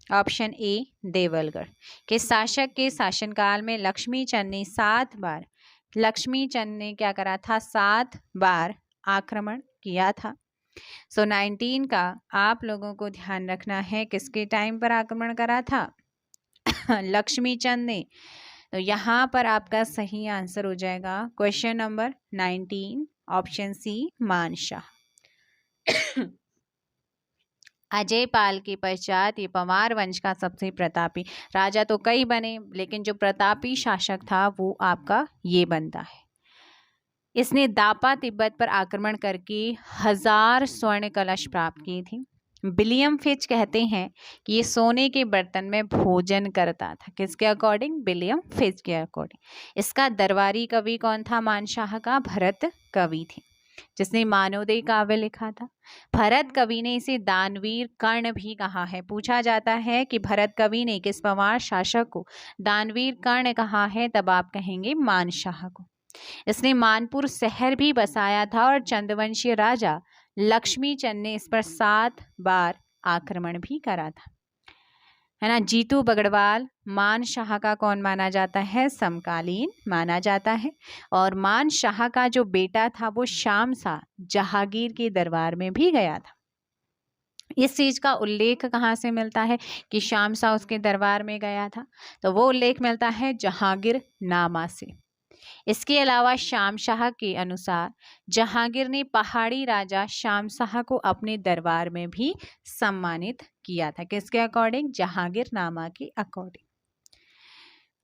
ऑप्शन ए, देवलगढ़। किस शासक के शासनकाल में लक्ष्मीचंद ने 7 बार, लक्ष्मीचंद ने क्या करा था, 7 बार आक्रमण किया था। सो 19 का आप लोगों को ध्यान रखना है, किसके टाइम पर आक्रमण करा था, लक्ष्मीचंद ने। तो यहाँ पर आपका सही आंसर हो जाएगा question number 19, option C, Manshah. Ajay Pal के पश्चात ये पंवार वंश का सबसे प्रतापी राजा, तो कई बने लेकिन जो प्रतापी शासक था वो आपका ये बनता है। इसने दापा तिब्बत पर आक्रमण करके 1000 स्वर्ण कलश प्राप्त किए थे। विलियम फिच कहते हैं कि ये सोने के बर्तन में भोजन करता था। किसके अकॉर्डिंग? विलियम फिच के अकॉर्डिंग। इसका दरबारी कवि कौन था? मानशाह का भरत कवि थे, जिसने मानवदेय काव्य लिखा था। भरत कवि ने इसे दानवीर कर्ण भी कहा है। पूछा जाता है कि भरत कवि ने किस पंवार शासक को दानवीर कर्ण कहा है, तब आप कहेंगे मानशाह को। इसने मानपुर शहर भी बसाया था और चंद्रवंशीय राजा लक्ष्मी चंद ने इस पर 7 बार आक्रमण भी करा था, है ना। जीतू बगड़वाल मानशाह का कौन माना जाता है? समकालीन माना जाता है। और मानशाह का जो बेटा था वो शामशाह जहांगीर के दरबार में भी गया था। इस चीज का उल्लेख कहाँ से मिलता है कि शामशाह उसके दरबार में गया था? तो वो उल्लेख मिलता है जहांगीर नामा से। इसके अलावा शामशाह के अनुसार जहांगीर ने पहाड़ी राजा शामशाह को अपने दरबार में भी सम्मानित किया था। किसके अकॉर्डिंग? जहांगीर नामा के अकॉर्डिंग।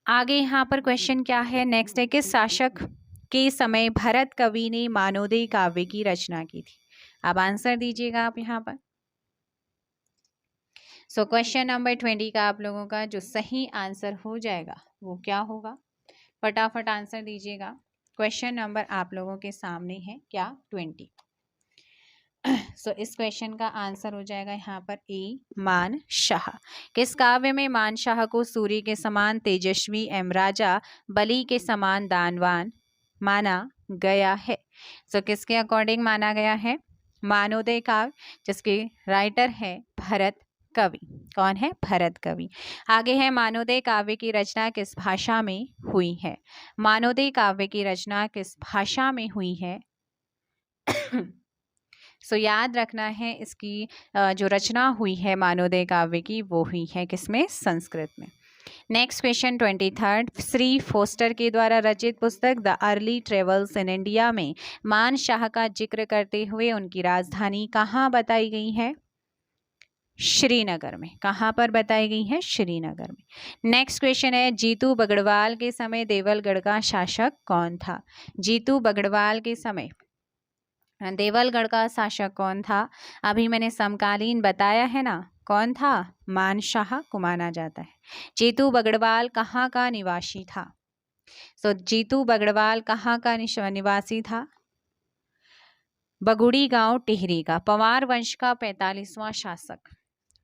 आगे यहाँ पर क्वेश्चन क्या है? नेक्स्ट है, किस शासक के समय भरत कवि ने मानवदेय काव्य की रचना की थी? अब आंसर दीजिएगा आप यहाँ पर। सो क्वेश्चन नंबर 20 का आप लोगों का जो सही आंसर हो जाएगा वो क्या होगा? फटाफट आंसर दीजिएगा। क्वेश्चन नंबर आप लोगों के सामने है क्या? 20। सो इस क्वेश्चन का आंसर हो जाएगा यहाँ पर ए, मानशाह। किस काव्य में मानशाह को सूर्य के समान तेजस्वी एवं राजा बलि के समान दानवान माना गया है? सो किसके अकॉर्डिंग माना गया है? मानवदेय काव्य, जिसके राइटर है भरत कवि। कौन है? भरत कवि। आगे है, मानवदेय काव्य की रचना किस भाषा में हुई है? मानवदेय काव्य की रचना किस भाषा में हुई है? सो याद रखना है, इसकी जो रचना हुई है मानवदेय काव्य की वो हुई है किसमें? संस्कृत में। नेक्स्ट क्वेश्चन 23, श्री फोस्टर के द्वारा रचित पुस्तक the early travels in India में मानशाह का जिक्र करते हुए उनकी राजधानी कहाँ बताई गई है? श्रीनगर में। कहाँ पर बताई गई है? श्रीनगर में। नेक्स्ट क्वेश्चन है, जीतू बगड़वाल के समय देवलगढ़ का शासक कौन था? जीतू बगड़वाल के समय देवलगढ़ का शासक कौन था? अभी मैंने समकालीन बताया है ना, कौन था? मानशाह को माना जाता है। जीतू बगड़वाल कहाँ का निवासी था? सो जीतू बगड़वाल कहाँ का निवासी था? बगुड़ी गांव टिहरी का। पंवार वंश का 45वां शासक,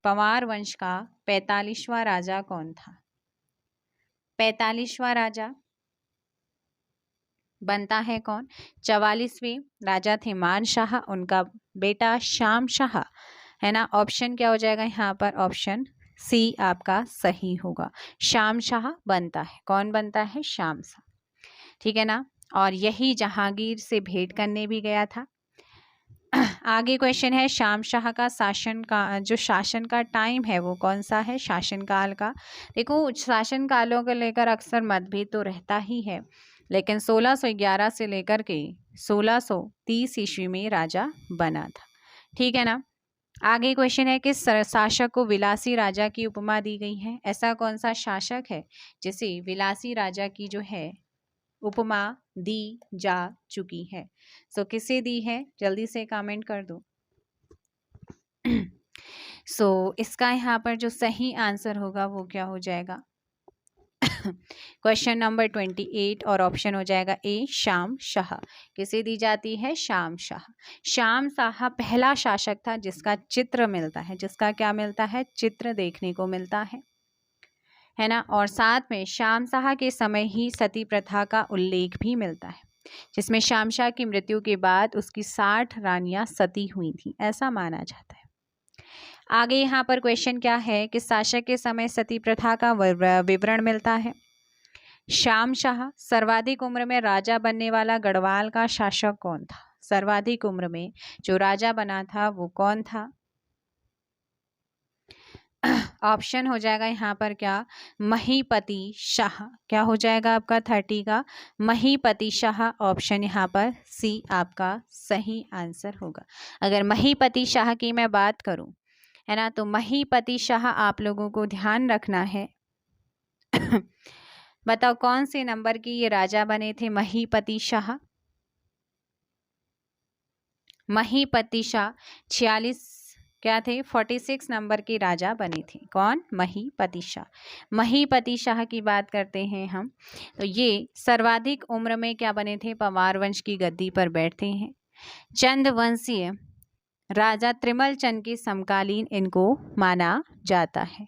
पंवार वंश का 45वां राजा कौन था? 45वां राजा बनता है कौन? 44वें राजा थे मानशाह, उनका बेटा शामशाह, है ना। ऑप्शन क्या हो जाएगा यहाँ पर? ऑप्शन सी आपका सही होगा। शामशाह बनता है। कौन बनता है? शामशाह, ठीक है ना। और यही जहांगीर से भेंट करने भी गया था। आगे क्वेश्चन है, शामशाह का शासन का जो शासन का टाइम है वो कौन सा है? शासनकाल का। देखो, शासन कालों को लेकर अक्सर मतभेद तो रहता ही है, लेकिन 1611 से लेकर के 1630 ईस्वी में राजा बना था, ठीक है ना। आगे क्वेश्चन है, किस शासक को विलासी राजा की उपमा दी गई है? ऐसा कौन सा शासक है जिसे विलासी राजा की जो है उपमा दी जा चुकी है? सो किसे दी है? जल्दी से कमेंट कर दो। सो इसका यहाँ पर जो सही आंसर होगा वो क्या हो जाएगा? क्वेश्चन नंबर 28 और ऑप्शन हो जाएगा ए, शामशाह। किसे दी जाती है? शामशाह। शामशाह पहला शासक था जिसका चित्र मिलता है। जिसका क्या मिलता है? चित्र देखने को मिलता है ना। और साथ में शामशाह के समय ही सती प्रथा का उल्लेख भी मिलता है, जिसमें शामशाह की मृत्यु के बाद उसकी 60 रानियां सती हुई थी, ऐसा माना जाता है। आगे यहाँ पर क्वेश्चन क्या है, कि शासक के समय सती प्रथा का विवरण मिलता है। शामशाह। सर्वाधिक उम्र में राजा बनने वाला गढ़वाल का शासक कौन था? सर्वाधिक उम्र में जो राजा बना था वो कौन था? ऑप्शन हो जाएगा यहाँ पर क्या? महीपति शाह। क्या हो जाएगा आपका 30 का? महीपति शाह। ऑप्शन यहाँ पर सी आपका सही आंसर होगा। अगर महीपति शाह की मैं बात करूं है ना। तो महीपति शाह आप लोगों को ध्यान रखना है। बताओ कौन से नंबर की ये राजा बने थे महीपति शाह? महीपति शाह 46 क्या थे, 46 नंबर के राजा बने थे। कौन? महीपति शाह। महीपति शाह की बात करते हैं हम, तो ये सर्वाधिक उम्र में क्या बने थे? पंवार वंश की गद्दी पर बैठते हैं। चंदवंशीय राजा त्रिमल चंद के समकालीन इनको माना जाता है।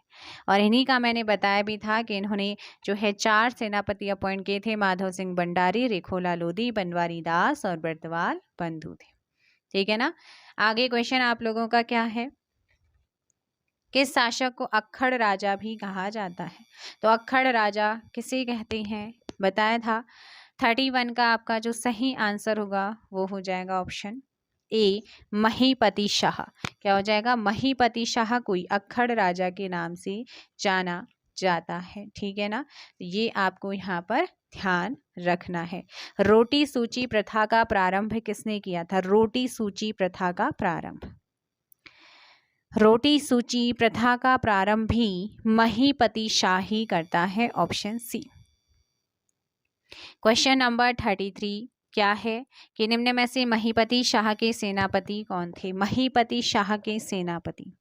और इन्हीं का मैंने बताया भी था कि इन्होंने जो है 4 सेनापति अपॉइंट किए थे, माधव सिंह भंडारी, रेखोला लोधी, बनवारी दास और बर्दवाल बंधु थे। ठीक है ना। आगे क्वेश्चन आप लोगों का क्या है? किस शासक को अक्खड़ राजा भी कहा जाता है? तो अक्खड़ राजा किसे कहते हैं बताया था। 31 का आपका जो सही आंसर होगा वो हो जाएगा ऑप्शन ए, महीपति शाह। क्या हो जाएगा? महीपति शाह कोई अक्खड़ राजा के नाम से जाना जाता है। ठीक है ना। ये आपको यहाँ पर ध्यान रखना है। रोटी सूची प्रथा का प्रारंभ किसने किया था? रोटी सूची प्रथा का प्रारंभ, रोटी सूची प्रथा का प्रारंभ भी महीपति शाह ही करता है। Option C. क्वेश्चन नंबर 33 क्या है कि निम्न में से महीपति शाह के सेनापति कौन थे? महीपति शाह के सेनापति,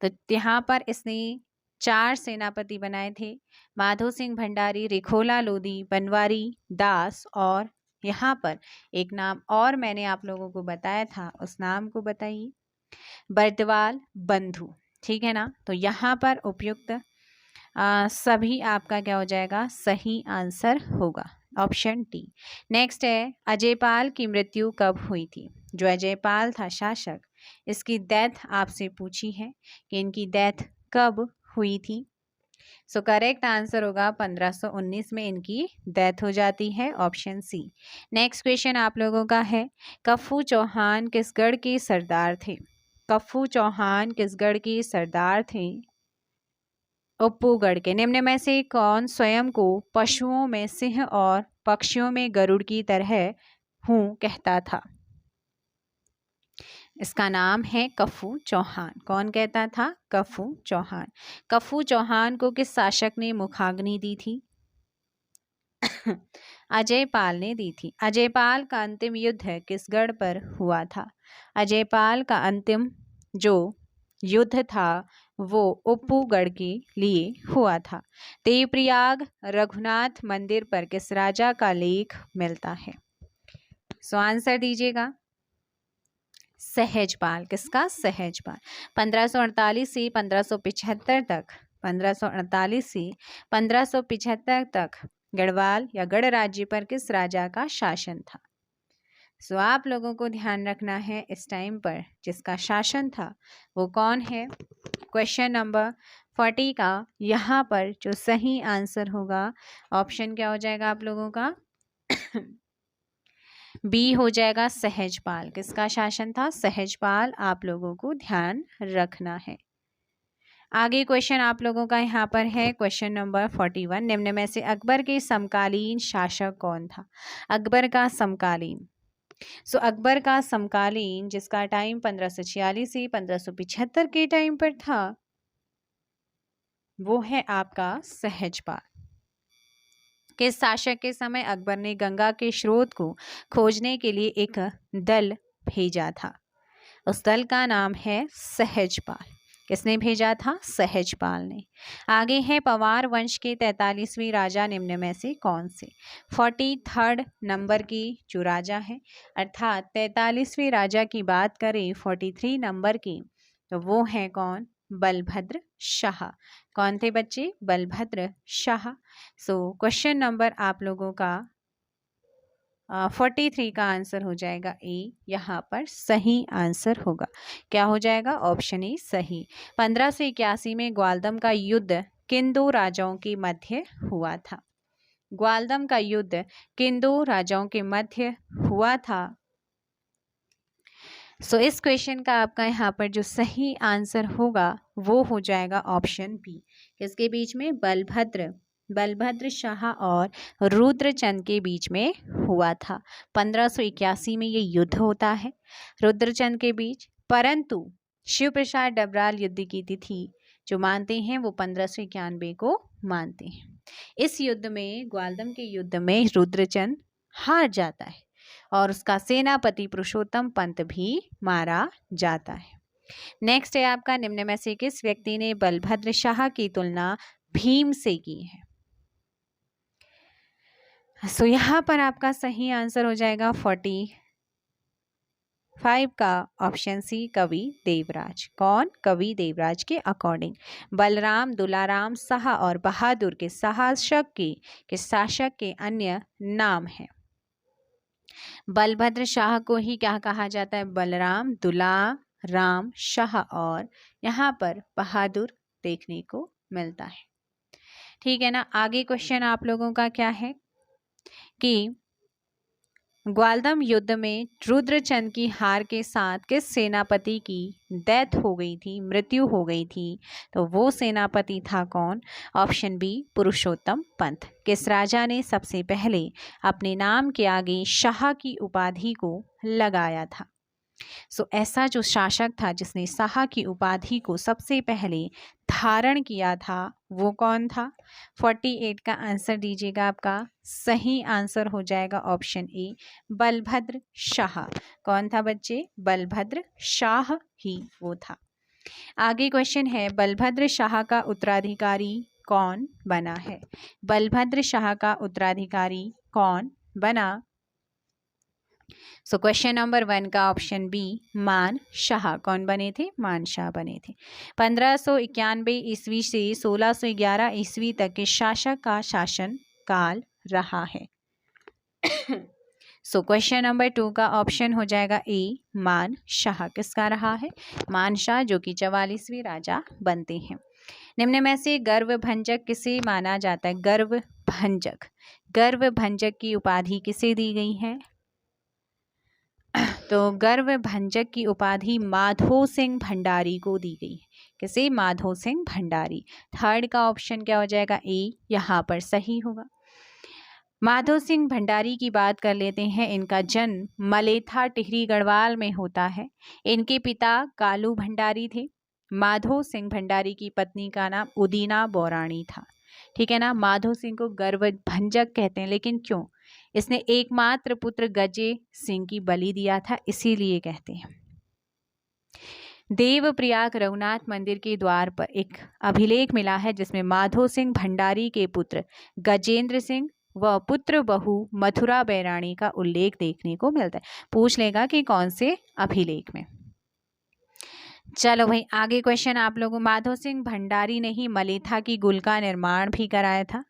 तो यहाँ पर इसने 4 सेनापति बनाए थे, माधो सिंह भंडारी, रेखोला लोधी, बनवारी दास, और यहाँ पर एक नाम और मैंने आप लोगों को बताया था, उस नाम को बताइए, बर्दवाल बंधु। ठीक है ना। तो यहाँ पर उपयुक्त सभी आपका क्या हो जाएगा? सही आंसर होगा ऑप्शन डी। नेक्स्ट है, अजयपाल की मृत्यु कब हुई थी? जो अजयपाल था शासक, इसकी डेथ आपसे पूछी है कि इनकी डेथ कब हुई थी। सो करेक्ट आंसर होगा 1519 में इनकी डेथ हो जाती है। Option C. नेक्स्ट क्वेश्चन आप लोगों का है, कफू चौहान किस गढ़ के सरदार थे? कफू चौहान किस गढ़ के सरदार थे? उप्पूगढ़ के। निम्न में से कौन स्वयं को पशुओं में सिंह और पक्षियों में गरुड़ की तरह हूं कहता था? इसका नाम है कफू चौहान। कौन कहता था? कफू चौहान। कफू चौहान को किस शासक ने मुखाग्नि दी थी? अजयपाल ने दी थी। अजयपाल का अंतिम युद्ध किस गढ़ पर हुआ था? अजयपाल का अंतिम जो युद्ध था वो उप्पूगढ़ के लिए हुआ था। देवप्रयाग रघुनाथ मंदिर पर किस राजा का लेख मिलता है? सो आंसर दीजिएगा। सहजपाल। किसका? सहजपाल। 1548 से 1575 तक, 1548 से 1575 तक गढ़वाल या गढ़ राज्य पर किस राजा का शासन था? सो आप लोगों को ध्यान रखना है इस टाइम पर जिसका शासन था वो कौन है। क्वेश्चन नंबर 40 का यहाँ पर जो सही आंसर होगा ऑप्शन क्या हो जाएगा आप लोगों का? बी हो जाएगा, सहजपाल। किसका शासन था? सहजपाल। आप लोगों को ध्यान रखना है। आगे क्वेश्चन आप लोगों का यहाँ पर है क्वेश्चन नंबर 41, निम्न में से अकबर के समकालीन शासक कौन था? अकबर का समकालीन, सो अकबर का समकालीन जिसका टाइम 1546 से 1575 के टाइम पर था वो है आपका सहजपाल। किस शासक के समय अकबर ने गंगा के स्रोत को खोजने के लिए एक दल भेजा था? उस दल का नाम है सहजपाल। किसने भेजा था? सहजपाल ने। आगे है पंवार वंश के 43वें राजा निम्न में से कौन से? 43rd नंबर की जो राजा है, अर्थात 43वें राजा की बात करें 43 नंबर की, तो वो है कौन? बलभद्र शाह। कौन थे बच्चे? Balbhadra Shah. So question number आप लोगों का 43 का आंसर हो जाएगा ए। यहाँ पर सही आंसर होगा। क्या हो जाएगा? ऑप्शन ए सही। 1581 में ग्वालदम का युद्ध किन दो राजाओं के मध्य हुआ था? ग्वालदम का युद्ध किन दो राजाओं के मध्य हुआ था? सो इस क्वेश्चन का आपका यहाँ पर जो सही आंसर होगा वो हो जाएगा ऑप्शन बी। किसके बीच में? बलभद्र शाह और रुद्रचंद के बीच में हुआ था। 1581 में ये युद्ध होता है रुद्रचंद के बीच, परंतु शिव प्रसाद डबराल युद्ध की तिथि जो मानते हैं वो 1591 को मानते हैं। इस युद्ध में, ग्वालदम के युद्ध में रुद्रचंद हार जाता है और उसका सेनापति पुरुषोत्तम पंत भी मारा जाता है। नेक्स्ट है आपका, निम्न में से किस व्यक्ति ने बलभद्र शाह की तुलना भीम से की है? सो यहाँ पर आपका सही आंसर हो जाएगा 45 का ऑप्शन सी, कवि देवराज। कौन? कवि देवराज के अकॉर्डिंग बलराम, दुलाराम शाह और बहादुर के शासक के अन्य नाम हैं। बलभद्र शाह को ही क्या कहा जाता है? बलराम, दुलाराम शाह और यहाँ पर बहादुर देखने को मिलता है। ठीक है ना। आगे क्वेश्चन आप लोगों का क्या है कि ग्वालदम युद्ध में रुद्रचंद की हार के साथ किस सेनापति की डेथ हो गई थी, मृत्यु हो गई थी? तो वो सेनापति था कौन? ऑप्शन बी, पुरुषोत्तम पंत। किस राजा ने सबसे पहले अपने नाम के आगे शाह की उपाधि को लगाया था? सो ऐसा जो शासक था जिसने शाह की उपाधि को सबसे पहले धारण किया था वो कौन था? 48 का आंसर दीजिएगा। आपका सही आंसर हो जाएगा ऑप्शन ए, बलभद्र शाह। कौन था बच्चे? बलभद्र शाह ही वो था। आगे क्वेश्चन है, बलभद्र शाह का उत्तराधिकारी कौन बना है? बलभद्र शाह का उत्तराधिकारी कौन बना? सो क्वेश्चन नंबर 1 का ऑप्शन बी, मान शाह। कौन बने थे? मान शाह बने थे। 1591 ईस्वी से 1611 ईस्वी तक के शासक का शासन काल रहा है। सो क्वेश्चन नंबर 2 का ऑप्शन हो जाएगा ए, मान शाह। किसका रहा है? मान शाह, जो कि 44वें राजा बनते हैं। निम्न में से गर्वभंजक किसे माना जाता है? गर्वभंजक, गर्वभंजक की उपाधि किसे दी गई है? तो गर्वभंजक की उपाधि माधो सिंह भंडारी को दी गई है। किसे? माधो सिंह भंडारी। थर्ड का ऑप्शन क्या हो जाएगा? ए, यहाँ पर सही होगा। माधो सिंह भंडारी की बात कर लेते हैं। इनका जन्म मलेथा टिहरी गढ़वाल में होता है। इनके पिता कालू भंडारी थे। माधो सिंह भंडारी की पत्नी का नाम उदीना बोरानी था। ठीक है ना। माधो सिंह को गर्वभंजक कहते हैं, लेकिन क्यों? इसने एकमात्र पुत्र गजे सिंह की बलि दिया था, इसीलिए कहते हैं। देवप्रयाग रघुनाथ मंदिर के द्वार पर एक अभिलेख मिला है जिसमें माधो सिंह भंडारी के पुत्र गजेंद्र सिंह व पुत्र बहु मथुरा बैराणी का उल्लेख देखने को मिलता है। पूछ लेगा कि कौन से अभिलेख में। चलो भाई, आगे क्वेश्चन आप लोगों। माधो सिंह भंडारी ने ही मलेथा की गुल का निर्माण भी कराया था।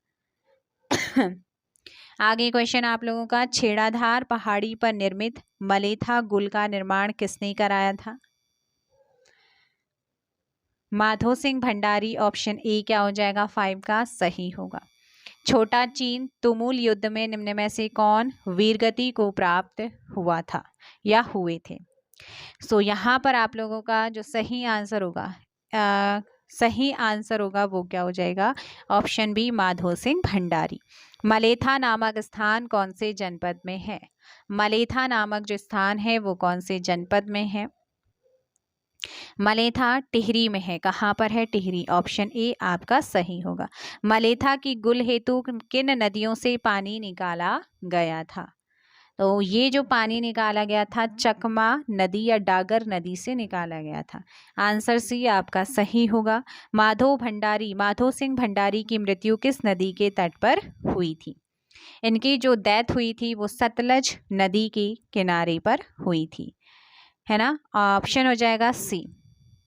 आगे क्वेश्चन आप लोगों का, छेड़ाधार पहाड़ी पर निर्मित मलेथा गुल का निर्माण किसने कराया था? माधो सिंह भंडारी। ऑप्शन ए क्या हो जाएगा? 5 का सही होगा। छोटा चीन तुमुल युद्ध में निम्न में से कौन वीरगति को प्राप्त हुआ था या हुए थे? सो यहाँ पर आप लोगों का जो सही आंसर होगा, सही आंसर होगा वो क्या हो जाएगा? Option B, Madho Singh Bhandari. मलेथा नामक स्थान कौन से जनपद में है? मलेथा नामक जो स्थान है वो कौन से जनपद में है? मलेथा टिहरी में है। कहाँ पर है? टिहरी। ऑप्शन ए आपका सही होगा। मलेथा की गुल हेतु किन नदियों से पानी निकाला गया था? तो ये जो पानी निकाला गया था चकमा नदी या डागर नदी से निकाला गया था। आंसर सी आपका सही होगा। माधो सिंह भंडारी की मृत्यु किस नदी के तट पर हुई थी? इनकी जो डेथ हुई थी वो सतलज नदी के किनारे पर हुई थी, है ना। ऑप्शन हो जाएगा सी,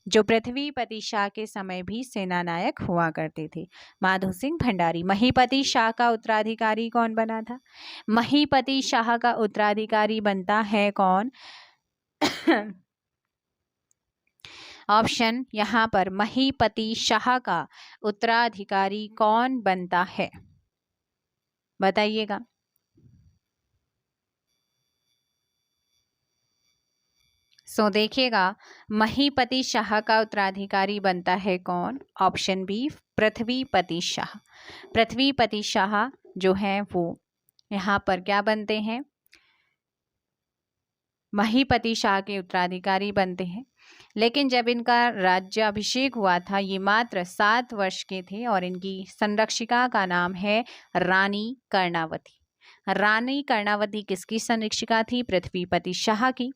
जो पृथ्वीपति शाह के समय भी सेनानायक हुआ करते थे, माधो सिंह भंडारी। महीपति शाह का उत्तराधिकारी कौन बना था? महीपति शाह का उत्तराधिकारी बनता है कौन? ऑप्शन यहाँ पर, महीपति शाह का उत्तराधिकारी कौन बनता है? बताइएगा। सो देखिएगा, महीपति शाह का उत्तराधिकारी बनता है कौन? Option B, पृथ्वीपति Shah. पृथ्वीपति शाह जो है वो यहाँ पर क्या बनते हैं? महीपति शाह के उत्तराधिकारी बनते हैं। लेकिन जब इनका राज्याभिषेक हुआ था ये मात्र 7 वर्ष के थे और इनकी संरक्षिका का नाम है रानी कर्णावती। रानी कर्णावती किसकी संरक्षिका थी? पृथ्वीपति शाह की।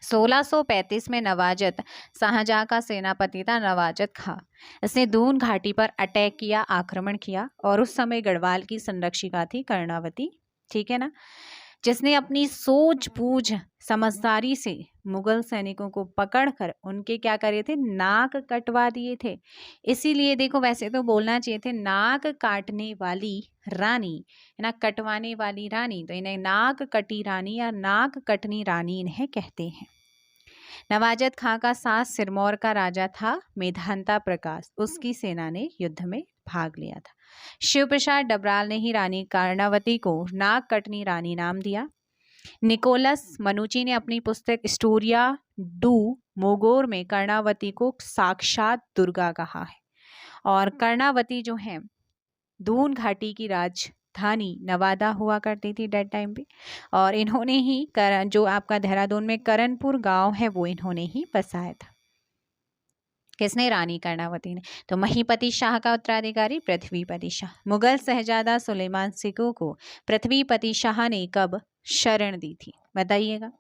1635 में नवाजत शाहजहां का सेनापति था नवाजत खां। इसने दून घाटी पर अटैक किया, आक्रमण किया और उस समय गढ़वाल की संरक्षिका थी कर्णावती, ठीक है ना, जिसने अपनी सूझबूझ समझदारी से मुगल सैनिकों को पकड़कर उनके क्या करे थे? नाक कटवा दिए थे। इसीलिए देखो, वैसे तो बोलना चाहिए थे नाक काटने वाली रानी, है ना, कटवाने वाली रानी, तो इन्हें नाक कटी रानी या नाक कटनी रानी इन्हें कहते हैं। नवाजत खां का सास सिरमौर का राजा था मेधांता प्रकाश, उसकी सेना ने युद्ध में भाग लिया था। शिव प्रसाद डबराल ने ही रानी कर्णावती को नाक कटनी रानी नाम दिया। निकोलस मनुची ने अपनी पुस्तक स्टोरिया डू मोगोर में कर्णावती को साक्षात दुर्गा कहा है। और कर्णावती जो है दून घाटी की राजधानी नवादा हुआ करती थी डेट टाइम पे, और इन्होंने ही जो आपका देहरादून में करनपुर गांव है वो इन्होंने ही बसाया था। किसने? रानी कर्णावती ने। तो महीपति शाह का उत्तराधिकारी पृथ्वीपति शाह। मुगल शहजादा सुलेमान सिको को पृथ्वीपति शाह ने कब शरण दी थी? बताइएगा।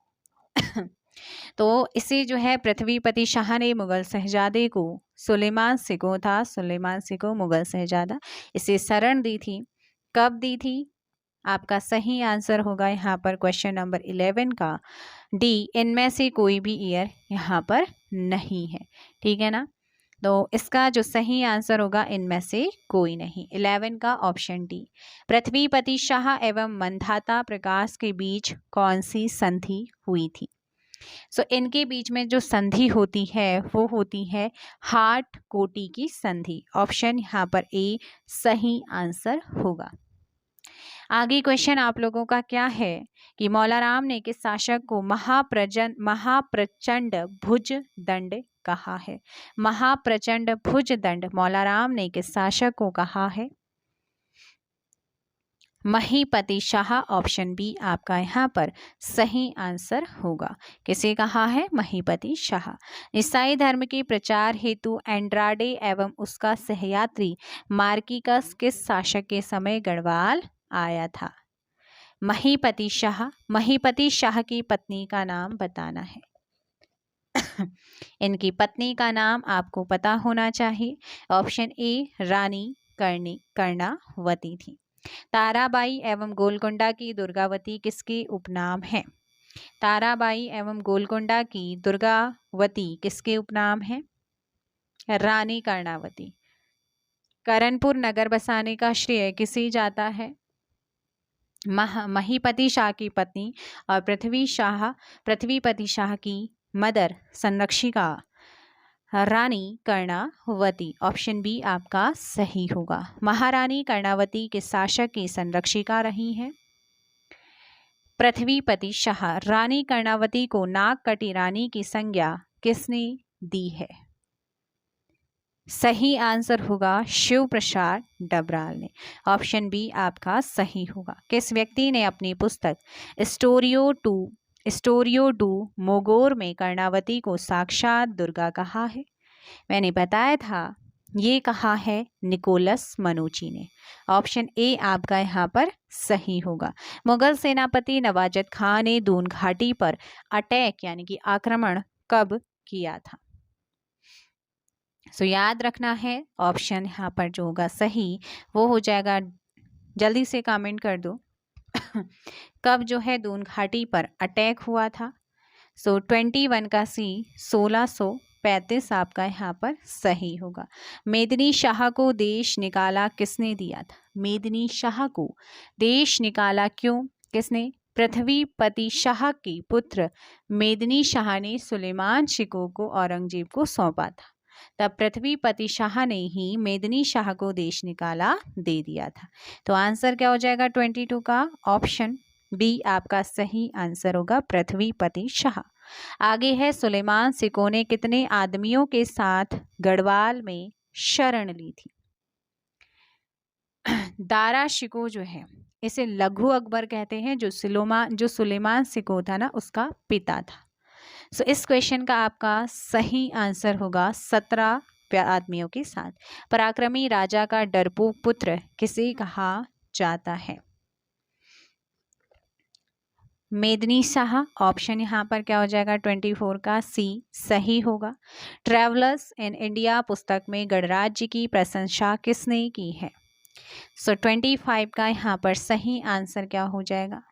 तो इसे जो है पृथ्वीपति शाह ने मुगल शहजादे को, सुलेमान सिको था, सुलेमान सिको मुगल शहजादा, इसे शरण दी थी। कब दी थी? आपका सही आंसर होगा यहाँ पर क्वेश्चन नंबर 11 का डी। इनमें से कोई भी ईयर यहाँ पर नहीं है, ठीक है ना। तो इसका जो सही आंसर होगा इनमें से कोई नहीं, 11 का ऑप्शन डी। पृथ्वीपति शाह एवं मंधाता प्रकाश के बीच कौन सी संधि हुई थी? सो इनके बीच में जो संधि होती है वो होती है हाट कोटी की संधि। ऑप्शन यहाँ पर ए सही आंसर होगा। आगे क्वेश्चन आप लोगों का क्या है कि मौलाराम ने किस शासक को महाप्रचंड भुज दंड कहा है? महाप्रचंड भुज दंड मौलाराम ने किस शासक को कहा है? महीपति शाह। ऑप्शन बी आपका यहाँ पर सही आंसर होगा। किसे कहा है? महीपति शाह। ईसाई धर्म के प्रचार हेतु एंड्राडे एवं उसका सहयात्री मार्किकस किस शासक के समय गढ़वाल आया था? महीपति शाह। महीपति शाह की पत्नी का नाम बताना है। इनकी पत्नी का नाम आपको पता होना चाहिए। ऑप्शन ए रानी कर्णावती थी। ताराबाई एवं गोलकुंडा की दुर्गावती किसके उपनाम है? ताराबाई एवं गोलकुंडा की दुर्गावती किसके उपनाम है? रानी कर्णावती। करनपुर नगर बसाने का श्रेय किसे जाता है? महीपति शाह की पत्नी और पृथ्वीपति शाह की मदर संरक्षिका रानी कर्णावती। ऑप्शन बी आपका सही होगा। महारानी कर्णावती के शासक की संरक्षिका रही हैं पृथ्वीपति शाह। रानी कर्णावती को नाक कटी रानी की संज्ञा किसने दी है? सही आंसर होगा शिव प्रसाद डबराल ने। ऑप्शन बी आपका सही होगा। किस व्यक्ति ने अपनी पुस्तक स्टोरियो डू मोगोर में कर्णावती को साक्षात दुर्गा कहा है? मैंने बताया था, ये कहा है निकोलस मनुची ने। ऑप्शन ए आपका यहाँ पर सही होगा। मुगल सेनापति नवाजत खां ने दून घाटी पर अटैक यानी कि आक्रमण कब किया था? सो याद रखना है, ऑप्शन यहाँ पर जो होगा सही वो हो जाएगा, जल्दी से कमेंट कर दो कब जो है दून घाटी पर अटैक हुआ था? सो 21 का सी 1635 आपका यहाँ पर सही होगा। मेदिनी शाह को देश निकाला किसने दिया था? मेदिनी शाह को देश निकाला क्यों? किसने? पृथ्वीपति शाह के पुत्र मेदिनी शाह ने सुलेमान शिको को औरंगजेब को सौंपा था। तब पृथ्वीपति शाह ने ही मेदिनी शाह को देश निकाला दे दिया था। तो आंसर क्या हो जाएगा 22 का? ऑप्शन बी आपका सही आंसर होगा, पृथ्वीपति शाह। आगे है सुलेमान सिको ने कितने आदमियों के साथ गढ़वाल में शरण ली थी? दारा शिको जो है इसे लघु अकबर कहते हैं, जो सुलेमान सिको था ना उसका पिता था। सो इस क्वेश्चन का आपका सही आंसर होगा 17 आदमियों के साथ। पराक्रमी राजा का डरपोक पुत्र किसे कहा जाता है? मेदिनी शाह। ऑप्शन यहाँ पर क्या हो जाएगा 24 का सी सही होगा। ट्रैवलर्स इन इंडिया पुस्तक में गणराज्य की प्रशंसा किसने की है? सो 25 का यहाँ पर सही आंसर क्या हो जाएगा?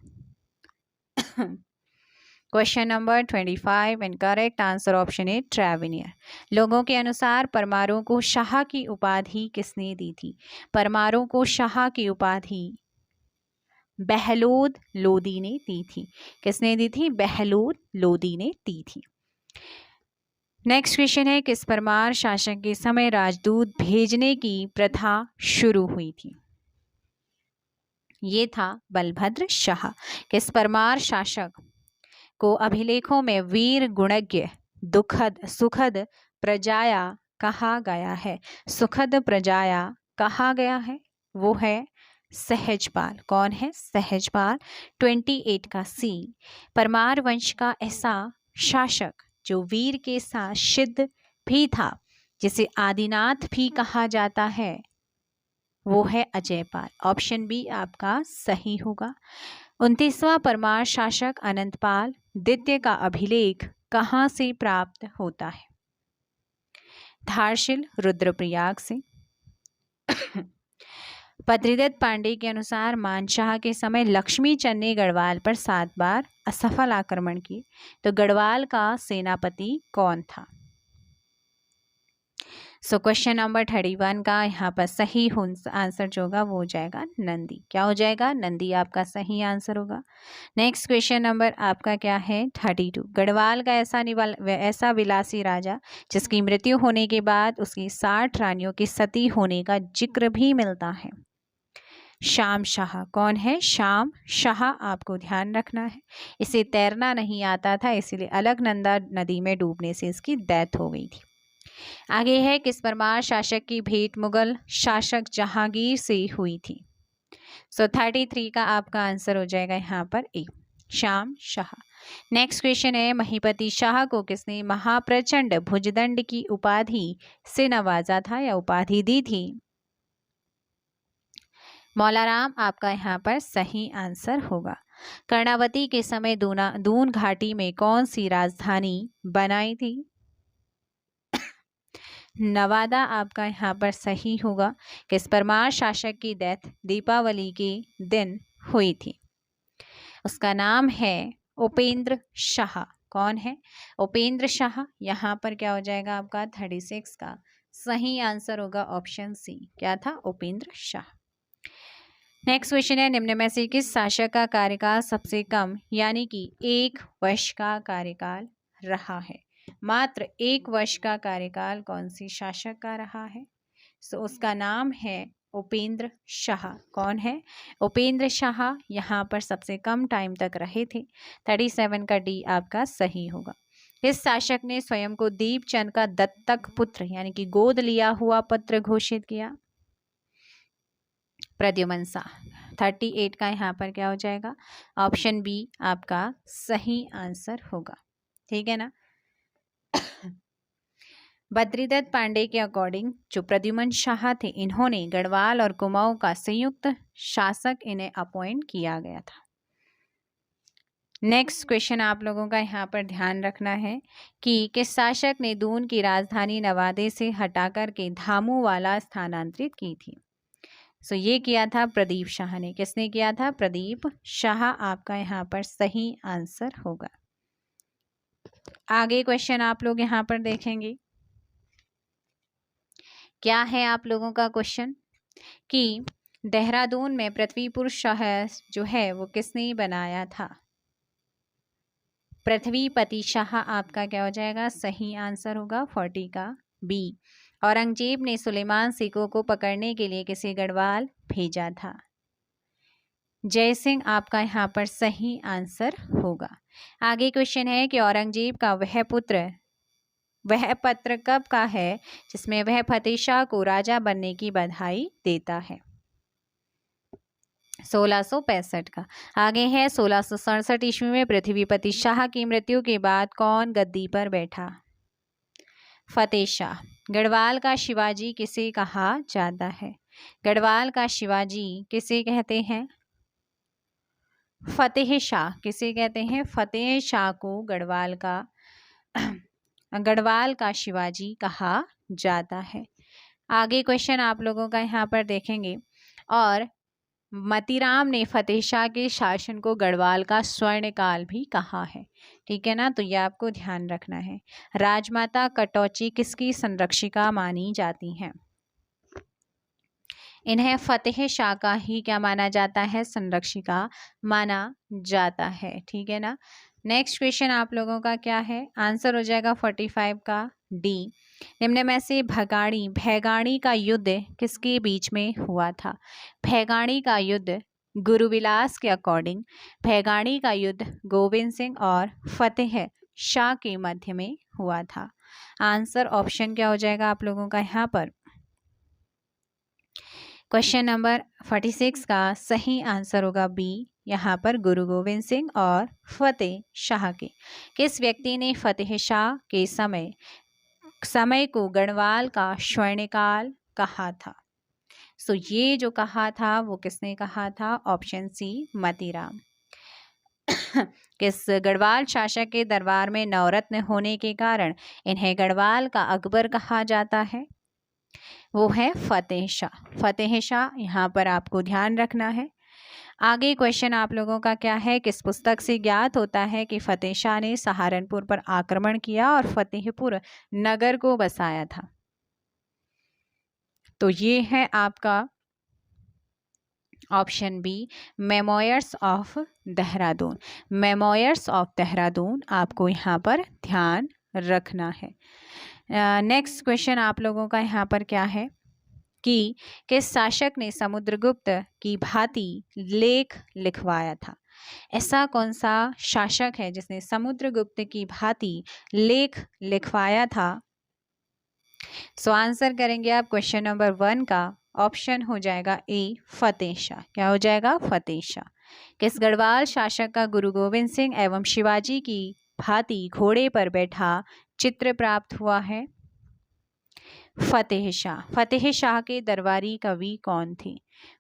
Question number 25 and correct answer option A Tavernier. लोगों के अनुसार परमारों को शाह की उपाधि किसने दी थी? परमारों को शाह की उपाधि बहलोद लोदी ने दी थी। किसने दी थी? बहलोद लोदी ने दी थी। नेक्स्ट क्वेश्चन है, किस परमार शासक के समय राजदूत भेजने की प्रथा शुरू हुई थी? ये था बलभद्र शाह। किस परमार शासक को अभिलेखों में वीर गुणज्ञ दुखद सुखद प्रजाया कहा गया है? सुखद प्रजाया कहा गया है, वो है सहजपाल। कौन है? सहजपाल। 28 का सी। परमार वंश का ऐसा शासक जो वीर के साथ सिद्ध भी था, जिसे आदिनाथ भी कहा जाता है, वो है अजयपाल। ऑप्शन बी आपका सही होगा। 29वां परमार शासक अनंतपाल द्वितीय का अभिलेख कहाँ से प्राप्त होता है? धारशिल रुद्रप्रयाग से। बद्रीदत्त पांडे के अनुसार मानशाह के समय लक्ष्मी चंद ने गढ़वाल पर 7 बार असफल आक्रमण किए, तो गढ़वाल का सेनापति कौन था? सो क्वेश्चन नंबर 31 का यहाँ पर सही आंसर जो होगा वो हो जाएगा नंदी। क्या हो जाएगा? नंदी आपका सही आंसर होगा। नेक्स्ट क्वेश्चन नंबर आपका क्या है 32। गढ़वाल का ऐसा विलासी राजा जिसकी मृत्यु होने के बाद उसकी 60 रानियों की सती होने का जिक्र भी मिलता है। शाम शाह। कौन है? शाम शाह। आपको ध्यान रखना है, इसे तैरना नहीं आता था, इसीलिए अलकनंदा नदी में डूबने से इसकी डेथ हो गई थी। आगे है, किस परमार शासक की भेंट मुगल शासक जहांगीर से हुई थी? सो 33 का आपका आंसर हो जाएगा यहाँ पर ए, शाम शाह। नेक्स्ट क्वेश्चन है, महीपति शाह को किसने महाप्रचंड भुजदंड की उपाधि से नवाजा था या उपाधि दी थी? मौलाराम आपका यहाँ पर सही आंसर होगा। कर्णावती के समय दून घाटी में कौन सी राजधानी बनाई थी? नवादा आपका यहाँ पर सही होगा। किस परमार शासक की डेथ दीपावली के दिन हुई थी? उसका नाम है उपेंद्र शाह। कौन है? उपेंद्र शाह। यहाँ पर क्या हो जाएगा आपका 36 का सही आंसर होगा ऑप्शन सी। क्या था? उपेंद्र शाह। नेक्स्ट क्वेश्चन है, निम्न में से किस शासक का कार्यकाल सबसे कम यानी कि 1 वर्ष का कार्यकाल रहा है? मात्र 1 वर्ष का कार्यकाल कौन सी शासक का रहा है? सो उसका नाम है उपेंद्र शाह। कौन है? उपेंद्र शाह यहाँ पर सबसे कम टाइम तक रहे थे। 37 का डी आपका सही होगा। इस शासक ने स्वयं को दीपचंद का दत्तक पुत्र यानी कि गोद लिया हुआ पुत्र घोषित किया? प्रद्युमन शाह। 38 का यहाँ पर क्या हो जाएगा? ऑप्शन बी आपका सही आंसर होगा। ठीक है ना। बद्रीदत्त पांडे के अकॉर्डिंग जो प्रद्युमन शाह थे, इन्होंने गढ़वाल और कुमाऊं का संयुक्त शासक इन्हें अपॉइंट किया गया था। नेक्स्ट क्वेश्चन आप लोगों का यहाँ पर ध्यान रखना है कि किस शासक ने दून की राजधानी नवादे से हटाकर के धामूवाला स्थानांतरित की थी? सो ये किया था प्रदीप शाह ने। किसने किया था? प्रदीप शाह आपका यहाँ पर सही आंसर होगा। आगे क्वेश्चन आप लोग यहाँ पर देखेंगे, क्या है आप लोगों का क्वेश्चन कि देहरादून में पृथ्वीपुर शहर जो है वो किसने बनाया था? पृथ्वीपति शाह आपका क्या हो जाएगा? सही आंसर होगा 40 का बी। औरंगजेब ने सुलेमान सिकों को पकड़ने के लिए किसे गढ़वाल भेजा था? जय सिंह आपका यहाँ पर सही आंसर होगा। आगे क्वेश्चन है कि औरंगजेब का वह पत्र कब का है जिसमें वह फतेह शाह को राजा बनने की बधाई देता है? 1665 का। आगे है 1667 ईस्वी में पृथ्वीपति शाह की मृत्यु के बाद कौन गद्दी पर बैठा? फतेह शाह। गढ़वाल का शिवाजी किसे कहा जाता है? गढ़वाल का शिवाजी किसे कहते हैं? फतेह शाह। किसे कहते हैं? फतेह शाह को गढ़वाल का शिवाजी कहा जाता है। आगे क्वेश्चन आप लोगों का यहाँ पर देखेंगे। और मतीराम ने फतेह शाह के शासन को गढ़वाल का स्वर्णकाल भी कहा है। ठीक है ना, तो ये आपको ध्यान रखना है। राजमाता कटौची किसकी संरक्षिका मानी जाती हैं? इन्हें फतेह शाह का ही क्या माना जाता है? संरक्षिका माना जाता है। ठीक है ना। नेक्स्ट क्वेश्चन आप लोगों का क्या है? आंसर हो जाएगा 45 का डी। निम्न में से भैगाड़ी का युद्ध किसके बीच में हुआ था? भैगाड़ी का युद्ध गुरुविलास के अकॉर्डिंग भैगाड़ी का युद्ध गोविंद सिंह और फतेह शाह के मध्य में हुआ था। आंसर ऑप्शन क्या हो जाएगा आप लोगों का यहाँ पर? क्वेश्चन नंबर 46 का सही आंसर होगा बी। यहाँ पर गुरु गोविंद सिंह और फतेह शाह के। किस व्यक्ति ने फतेह शाह के समय को गढ़वाल का स्वर्णकाल कहा था? सो ये जो कहा था वो किसने कहा था? Option C Matiram. किस गढ़वाल शासक के दरबार में नवरत्न होने के कारण इन्हें गढ़वाल का अकबर कहा जाता है? वो है फतेह शाह। फतेह शाह यहाँ पर आपको ध्यान रखना है। आगे क्वेश्चन आप लोगों का क्या है? किस पुस्तक से ज्ञात होता है कि फतेह शाह ने सहारनपुर पर आक्रमण किया और फतेहपुर नगर को बसाया था? तो ये है आपका option B, memoirs of Dehradun. Memoirs of Dehradun आपको यहाँ पर ध्यान रखना है। नेक्स्ट क्वेश्चन आप लोगों का यहाँ पर क्या है कि किस शासक ने समुद्रगुप्त की भांति लेख लिखवाया था? ऐसा कौन सा शासक है जिसने समुद्रगुप्त की भांति लेख लिखवाया था? सो आंसर करेंगे आप क्वेश्चन नंबर 1 का। ऑप्शन हो जाएगा ए, फतेह शाह। क्या हो जाएगा? फतेह शाह। किस गढ़वाल शासक का गुरु गोविंद सिंह एवं शिवाजी की भांति घोड़े पर बैठा चित्र प्राप्त हुआ है? फतेह शाह। फतेह शाह के दरबारी कवि कौन थे?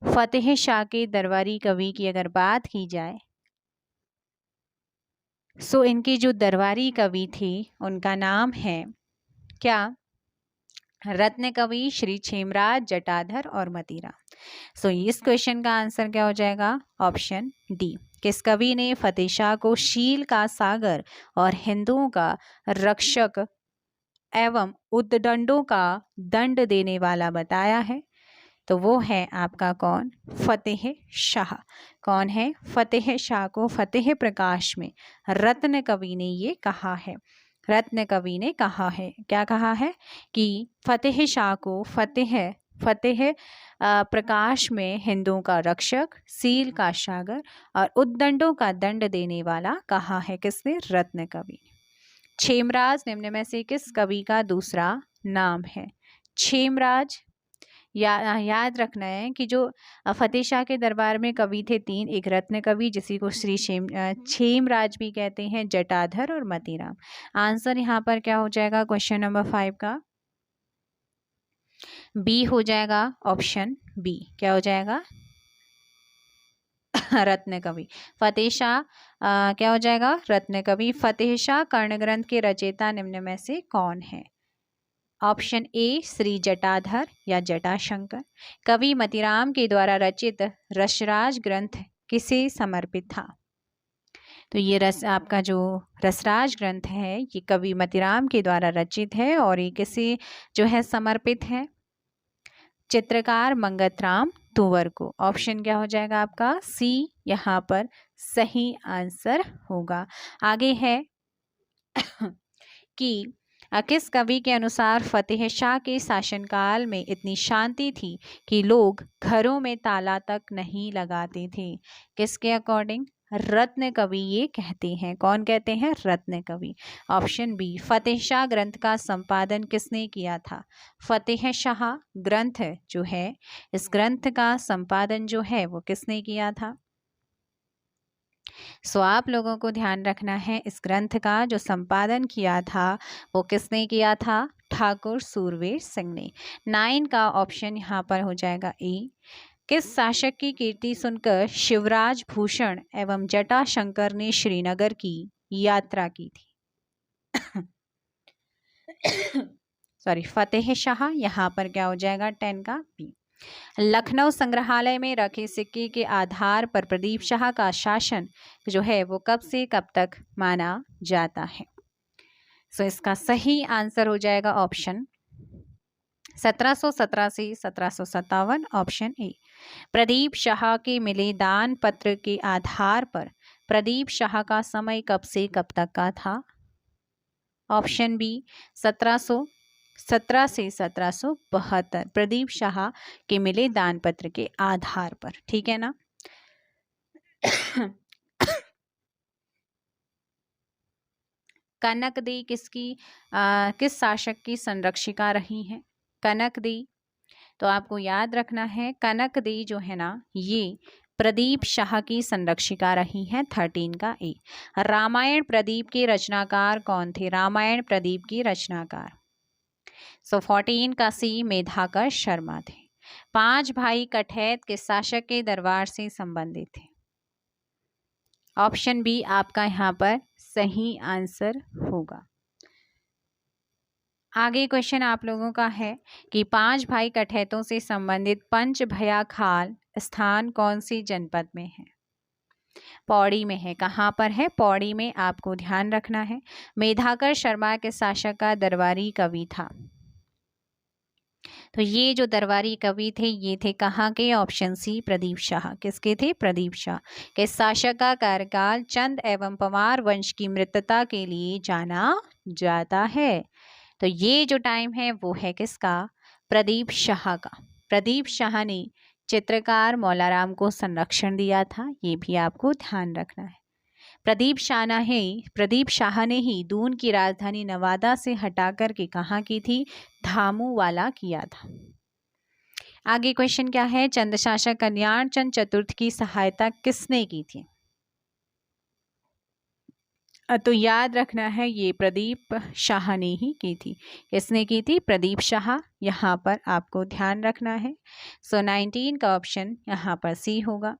फतेह शाह के दरबारी कवि की अगर बात की जाए सो इनके जो दरबारी कवि थे उनका नाम है क्या? रत्न कवि श्री क्षेमराज, जटाधर और मतीराम। सो इस क्वेश्चन का आंसर क्या हो जाएगा? Option D. किस कवि ने फतेह शाह को शील का सागर और हिंदुओं का रक्षक एवं उद्दंडों का दंड देने वाला बताया है? तो वो है आपका कौन? फतेह शाह। कौन है? फतेह शाह को फतेह प्रकाश में रत्न कवि ने ये कहा है। रत्न कवि ने कहा है, क्या कहा है कि फतेह शाह को फतेह प्रकाश में हिंदुओं का रक्षक, सील का सागर और उद्दंडों का दंड देने वाला कहा है। किसने? रत्न कवि। क्षेमराज निम्न में से किस कवि का दूसरा नाम है? क्षेमराज। याद रखना है कि जो फतेह शाह के दरबार में कवि थे 3, एक रत्न कवि जिसी को श्री क्षेमराज भी कहते हैं, जटाधर और मतीराम। आंसर यहाँ पर क्या हो जाएगा क्वेश्चन नंबर 5 का? बी हो जाएगा, ऑप्शन बी। क्या हो जाएगा? रत्न कवि। फतेह शाह क्या हो जाएगा? रत्न कवि। फतेह शाह कर्ण ग्रंथ के रचयिता निम्न में से कौन है? ऑप्शन ए, श्री जटाधर या जटाशंकर। कवि मतीराम के द्वारा रचित रसराज ग्रंथ किसे समर्पित था? तो ये आपका जो रसराज ग्रंथ है ये कवि मतीराम के द्वारा रचित है और ये किसे जो है समर्पित है? चित्रकार मंगतराम तंवर को। ऑप्शन क्या हो जाएगा आपका? सी यहाँ पर सही आंसर होगा। आगे है कि किस कवि के अनुसार फतेह शाह के शासनकाल में इतनी शांति थी कि लोग घरों में ताला तक नहीं लगाते थे? किसके अकॉर्डिंग? रत्न कवि ये कहते हैं। कौन कहते हैं? रत्न कवि। Option B. फतेह शाह ग्रंथ का संपादन किसने किया था? फतेह शाह ग्रंथ जो है, इस ग्रंथ का संपादन जो है वो किसने किया था? सो आप लोगों को ध्यान रखना है, इस ग्रंथ का जो संपादन किया था वो किसने किया था? ठाकुर सूरवीर सिंह ने। 9 का ऑप्शन यहाँ पर हो जाएगा ए। किस शासक की कीर्ति सुनकर शिवराज भूषण एवं जटाशंकर ने श्रीनगर की यात्रा की थी? सॉरी, फतेह शाह। यहाँ पर क्या हो जाएगा? 10 का बी। लखनऊ संग्रहालय में रखे सिक्के के आधार पर प्रदीप शाह का शासन जो है वो कब से कब तक माना जाता है? सो इसका सही आंसर हो जाएगा ऑप्शन 1717 से 1757, ऑप्शन ए। प्रदीप शाह के मिले दान पत्र के आधार पर प्रदीप शाह का समय कब से कब तक का था? ऑप्शन बी 1717 से 1772, प्रदीप शाह के मिले दान पत्र के आधार पर। ठीक है ना? कनक दी किस शासक की संरक्षिका रही हैं? कनक दी, तो आपको याद रखना है कनक दी जो है ना ये प्रदीप शाह की संरक्षिका रही हैं। 13 का ए। रामायण प्रदीप के रचनाकार कौन थे? रामायण प्रदीप की रचनाकार। सो 14 का सी मेधाकर शर्मा थे। 5 भाई कठैत के शासक के दरबार से संबंधित थे? ऑप्शन बी आपका यहाँ पर सही आंसर होगा। आगे क्वेश्चन आप लोगों का है कि 5 भाई कठैतों से संबंधित पंच भया खाल स्थान कौन सी जनपद में है? पौड़ी में है। कहाँ पर है? पौड़ी में। आपको ध्यान रखना है। मेधाकर शर्मा के शासक का दरबारी कवि था। तो ये जो दरबारी कवि थे ये थे कहाँ के? Option C Pradeep Shah. किसके थे? प्रदीप शाह के। शासक का कार्यकाल चंद एवं पंवार वंश की मृतता के लिए जाना जाता है। तो ये जो टाइम है वो है किसका? प्रदीप शाह का। प्रदीप शाह ने चित्रकार मौलाराम को संरक्षण दिया था, ये भी आपको ध्यान रखना है। प्रदीप शाह ने ही दून की राजधानी नवादा से हटाकर के कहाँ की थी? धामूवाला किया था। आगे क्वेश्चन क्या है? चंद शासक कल्याण चंद चतुर्थ की सहायता किसने की थी? तो याद रखना है ये प्रदीप शाह ने ही की थी। किसने की थी? प्रदीप शाह। यहाँ पर आपको ध्यान रखना है। सो 19 का ऑप्शन यहाँ पर सी होगा।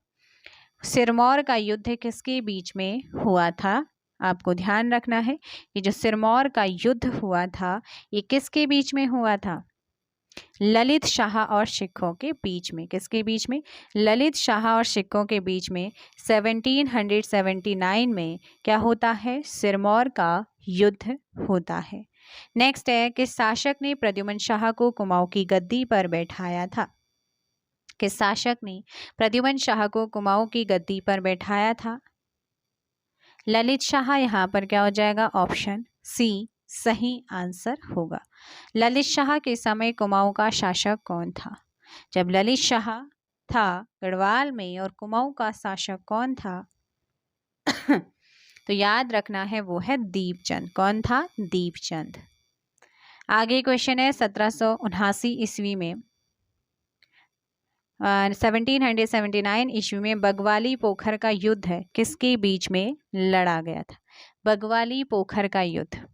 सिरमौर का युद्ध किसके बीच में हुआ था? आपको ध्यान रखना है कि जो सिरमौर का युद्ध हुआ था ये किसके बीच में हुआ था? ललित शाह और सिखों के बीच में। किसके बीच में? ललित शाह और सिखों के बीच में 1779 में क्या होता है? सिरमौर का युद्ध होता है। नेक्स्ट है किस शासक ने प्रद्युमन शाह को कुमाऊं की गद्दी पर बैठाया था? किस शासक ने प्रद्युमन शाह को कुमाऊं की गद्दी पर बैठाया था? ललित शाह। यहाँ पर क्या हो जाएगा? ऑप्शन सी सही आंसर होगा। ललित शाह के समय कुमाऊं का शासक कौन था? जब ललित शाह था गढ़वाल में और कुमाऊं का शासक कौन था? तो याद रखना है वो है दीपचंद। कौन था? दीपचंद। आगे क्वेश्चन है 1779 ईस्वी में 1779 ईस्वी में बगवाली पोखर का युद्ध है किसके बीच में लड़ा गया था? बगवाली पोखर का युद्ध।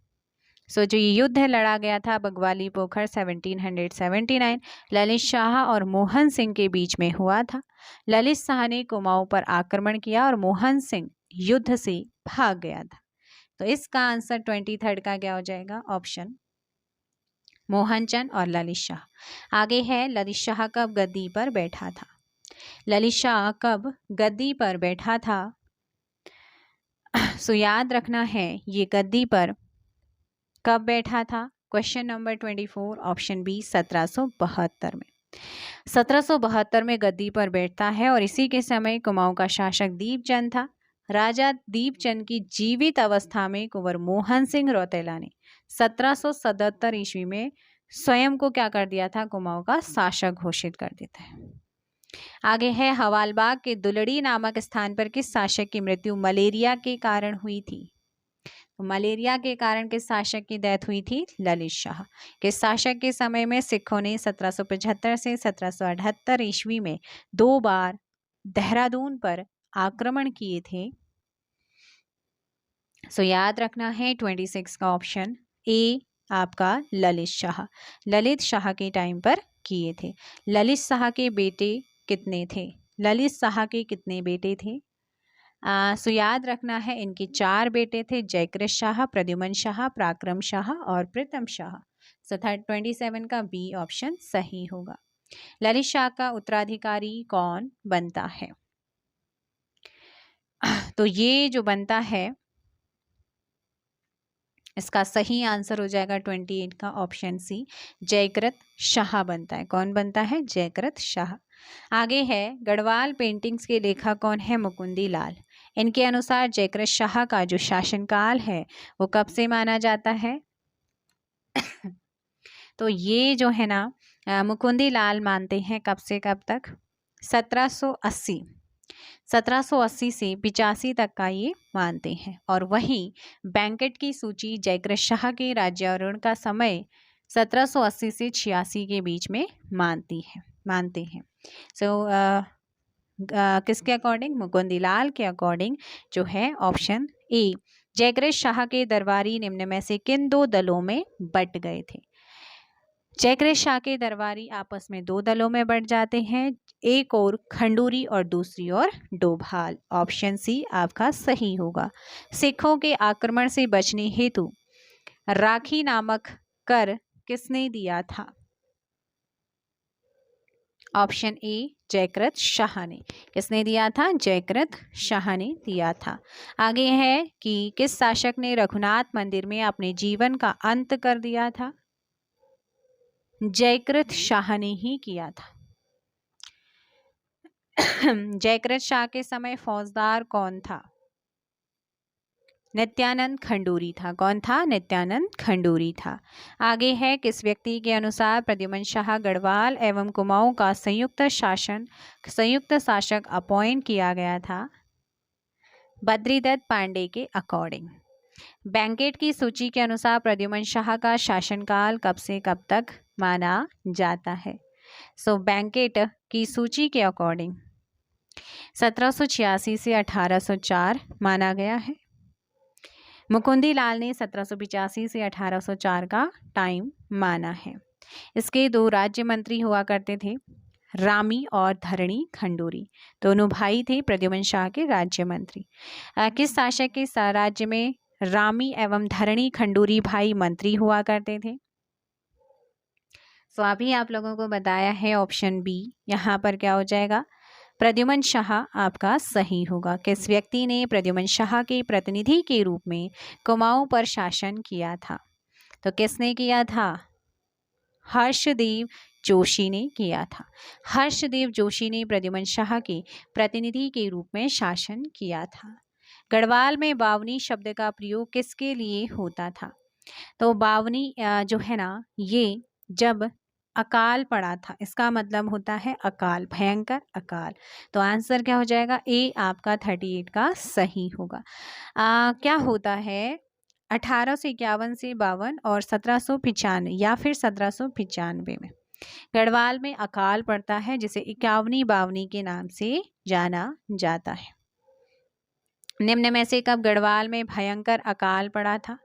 सो जो ये युद्ध लड़ा गया था बगवाली पोखर 1779 ललित शाह और मोहन सिंह के बीच में हुआ था। ललित शाह ने कुमाऊं पर आक्रमण किया और मोहन सिंह युद्ध से भाग गया था। तो इसका आंसर 23 का क्या हो जाएगा? ऑप्शन मोहनचंद और ललित शाह। आगे है ललित शाह कब गद्दी पर बैठा था? ललित शाह कब गद्दी पर बैठा था? सो याद रखना है ये गद्दी पर कब बैठा था? क्वेश्चन नंबर 24 ऑप्शन बी 1772 में। 1772 में गद्दी पर बैठता है और इसी के समय कुमाऊं का शासक दीपचंद था। राजा दीपचंद की जीवित अवस्था में कुंवर मोहन सिंह रौतेला ने 1777 ईस्वी में स्वयं को क्या कर दिया था? कुमाऊं का शासक घोषित कर देता है। आगे है हवालबाग के दुलड़ी नामक स्थान पर किस शासक की मृत्यु मलेरिया के कारण हुई थी? तो मलेरिया के कारण किस शासक की डेथ हुई थी? ललित शाह। किस शासक के समय में सिखों ने 1775 से 1778 ईस्वी में 2 बार देहरादून पर आक्रमण किए थे? सो याद रखना है 26 का ऑप्शन ए आपका ललित शाह। ललित शाह के टाइम पर किए थे। ललित शाह के बेटे कितने थे? ललित शाह के कितने बेटे थे? सो याद रखना है इनके 4 बेटे थे, जयकृत शाह, प्रद्युमन शाह, पराक्रम शाह और प्रीतम शाह। सो 27 का बी ऑप्शन सही होगा। ललित शाह का उत्तराधिकारी कौन बनता है? तो ये जो बनता है इसका सही आंसर हो जाएगा 28 का ऑप्शन सी, जयकृत शाह बनता है। कौन बनता है? जयकृत शाह। आगे है गढ़वाल पेंटिंग्स के लेखक कौन है? मुकुंदी लाल। इनके अनुसार जयकृत शाह का जो शासनकाल है वो कब से माना जाता है? तो ये जो है ना मुकुंदी लाल मानते हैं कब से कब तक? 1780 से 85 तक का ये मानते हैं। और वहीं बैंकेट की सूची जयकृत शाह के राज्यारोहण का समय 1780 से 86 के बीच में मानते हैं। किसके अकॉर्डिंग? मुकुंदी लाल के अकॉर्डिंग जो है ऑप्शन ए, जयकृत शाह के दरबारी निम्न में से किन 2 दलों में बट गए थे? जयकृत शाह के दरबारी आपस में 2 दलों में बट जाते हैं, एक और खंडूरी और दूसरी ओर डोभाल। ऑप्शन सी आपका सही होगा। सिखों के आक्रमण से बचने हेतु राखी नामक कर किसने दिया था? ऑप्शन ए, जयकृत शाह ने। किसने दिया था? जयकृत शाह ने दिया था। आगे है कि किस शासक ने रघुनाथ मंदिर में अपने जीवन का अंत कर दिया था? जयकृत शाह ने ही किया था। जयकृत शाह के समय फौजदार कौन था? नित्यानंद खंडूरी था। कौन था? नित्यानंद खंडूरी था। आगे है किस व्यक्ति के अनुसार प्रद्युमन शाह गढ़वाल एवं कुमाऊं का संयुक्त शासक अपॉइंट किया गया था? बद्रीदत्त पांडे के अकॉर्डिंग। बैंकेट की सूची के अनुसार प्रद्युमन शाह का शासनकाल कब से कब तक माना जाता है? सो बैंकेट की सूची के अकॉर्डिंग 1786 से 1804 माना गया है। मुकुंदी लाल ने 1785 से 1804 का टाइम माना है। इसके 2 राज्य मंत्री हुआ करते थे, रामी और धरणी खंडूरी। दोनों भाई थे प्रद्युमन शाह के राज्य मंत्री। किस शासक के राज्य में रामी एवं धरणी खंडूरी भाई मंत्री हुआ करते थे? तो अभी आप लोगों को बताया है ऑप्शन बी। यहाँ पर क्या हो जाएगा? प्रद्युमन शाह आपका सही होगा। किस व्यक्ति ने प्रद्युमन शाह के प्रतिनिधि के रूप में कुमाऊं पर शासन किया था? तो किसने किया था? हर्षदेव जोशी ने किया था। हर्षदेव जोशी ने प्रद्युमन शाह के प्रतिनिधि के रूप में शासन किया था। गढ़वाल में बावनी शब्द का प्रयोग किसके लिए होता था? तो बावनी जो है ना, ये जब अकाल पड़ा था, इसका मतलब होता है अकाल, भयंकर अकाल। तो आंसर क्या हो जाएगा? ए आपका 38 का सही होगा। क्या होता है 1851 से 52 और 1795 या फिर 1795 में गढ़वाल में अकाल पड़ता है, जिसे 51वीं बावनी के नाम से जाना जाता है। निम्न में से कब गढ़वाल में भयंकर अकाल पड़ा था?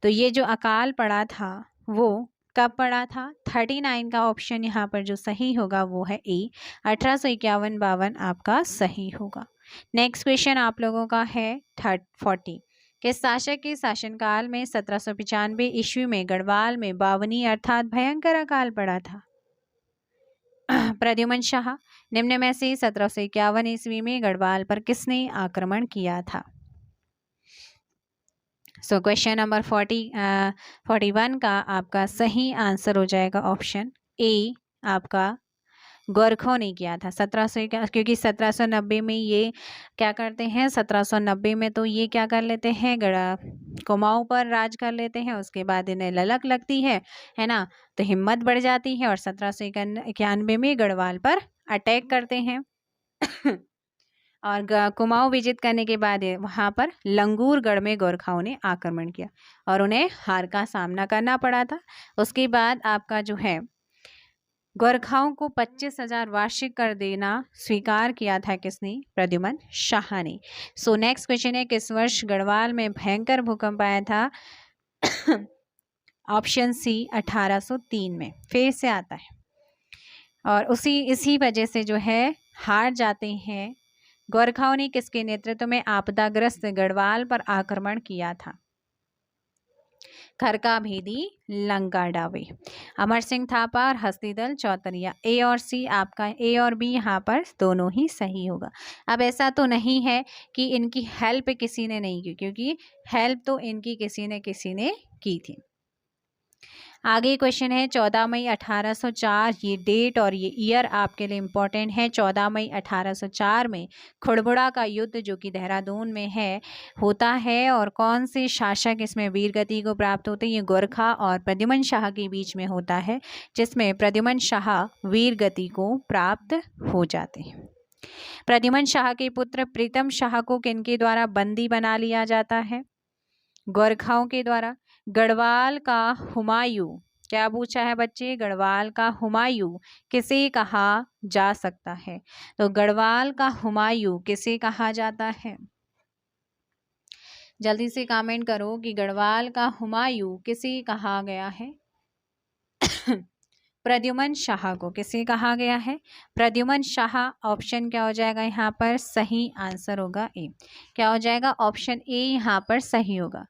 तो ये जो अकाल पड़ा था वो कब पड़ा था? 39 का ऑप्शन यहाँ पर जो सही होगा वो है ए, 1851-52 आपका सही होगा। नेक्स्ट क्वेश्चन आप लोगों का है 40। किस शासक के शासनकाल में 1795 ईस्वी में गढ़वाल में बावनी अर्थात भयंकर अकाल पड़ा था? प्रद्युमन शाह। निम्न में से 1751 ईस्वी में गढ़वाल पर किसने आक्रमण किया था? सो क्वेश्चन नंबर 41 का आपका सही आंसर हो जाएगा ऑप्शन ए, आपका गोरखों ने किया था। 1700 क्योंकि 1790 में ये क्या करते हैं, 1790 में तो ये क्या कर लेते हैं, कुमाऊं पर राज कर लेते हैं। उसके बाद इन्हें लगती है ना, तो हिम्मत बढ़ जाती है और 1791 में गढ़वाल पर अटैक करते हैं और कुमाऊं विजित करने के बाद वहां पर लंगूरगढ़ में गोरखाओं ने आक्रमण किया और उन्हें हार का सामना करना पड़ा था। उसके बाद आपका जो है गोरखाओं को 25,000 वार्षिक कर देना स्वीकार किया था किसने? प्रद्युमन शाह ने। सो नेक्स्ट क्वेश्चन है, किस वर्ष गढ़वाल में भयंकर भूकंप आया था? ऑप्शन सी 1803 में। फिर से आता है और इसी वजह से जो है हार जाते हैं। गोरखाओं ने किसके नेतृत्व में आपदाग्रस्त गढ़वाल पर आक्रमण किया था? खरका भेदी लंका डावे। अमर सिंह थापा और हस्तीदल चौतरिया। ए और सी आपका, ए और बी यहाँ पर दोनों ही सही होगा। अब ऐसा तो नहीं है कि इनकी हेल्प किसी ने नहीं की, क्योंकि हेल्प तो इनकी किसी ने की थी। आगे क्वेश्चन है 14 मई 1804। ये डेट और ये ईयर आपके लिए इम्पोर्टेंट है। 14 मई 1804 में खुड़बुड़ा का युद्ध जो कि देहरादून में होता है और कौन से शासक इसमें वीरगति को प्राप्त होते हैं? ये गोरखा और प्रद्युमन शाह के बीच में होता है, जिसमें प्रद्युमन शाह वीरगति को प्राप्त हो जाते हैं। प्रद्युमन शाह के पुत्र प्रीतम शाह को किनके द्वारा बंदी बना लिया जाता है? गोरखाओं के द्वारा। गढ़वाल का हुमायूं, क्या पूछा है बच्चे? गढ़वाल का हुमायूं किसे कहा जा सकता है? तो गढ़वाल का हुमायूं किसे कहा जाता है? जल्दी से कमेंट करो कि गढ़वाल का हुमायूं किसे कहा गया है? प्रद्युमन शाह को। किसे कहा गया है? प्रद्युमन शाह। ऑप्शन क्या हो जाएगा यहाँ पर? सही आंसर होगा ए। क्या हो जाएगा? ऑप्शन ए यहाँ पर सही होगा।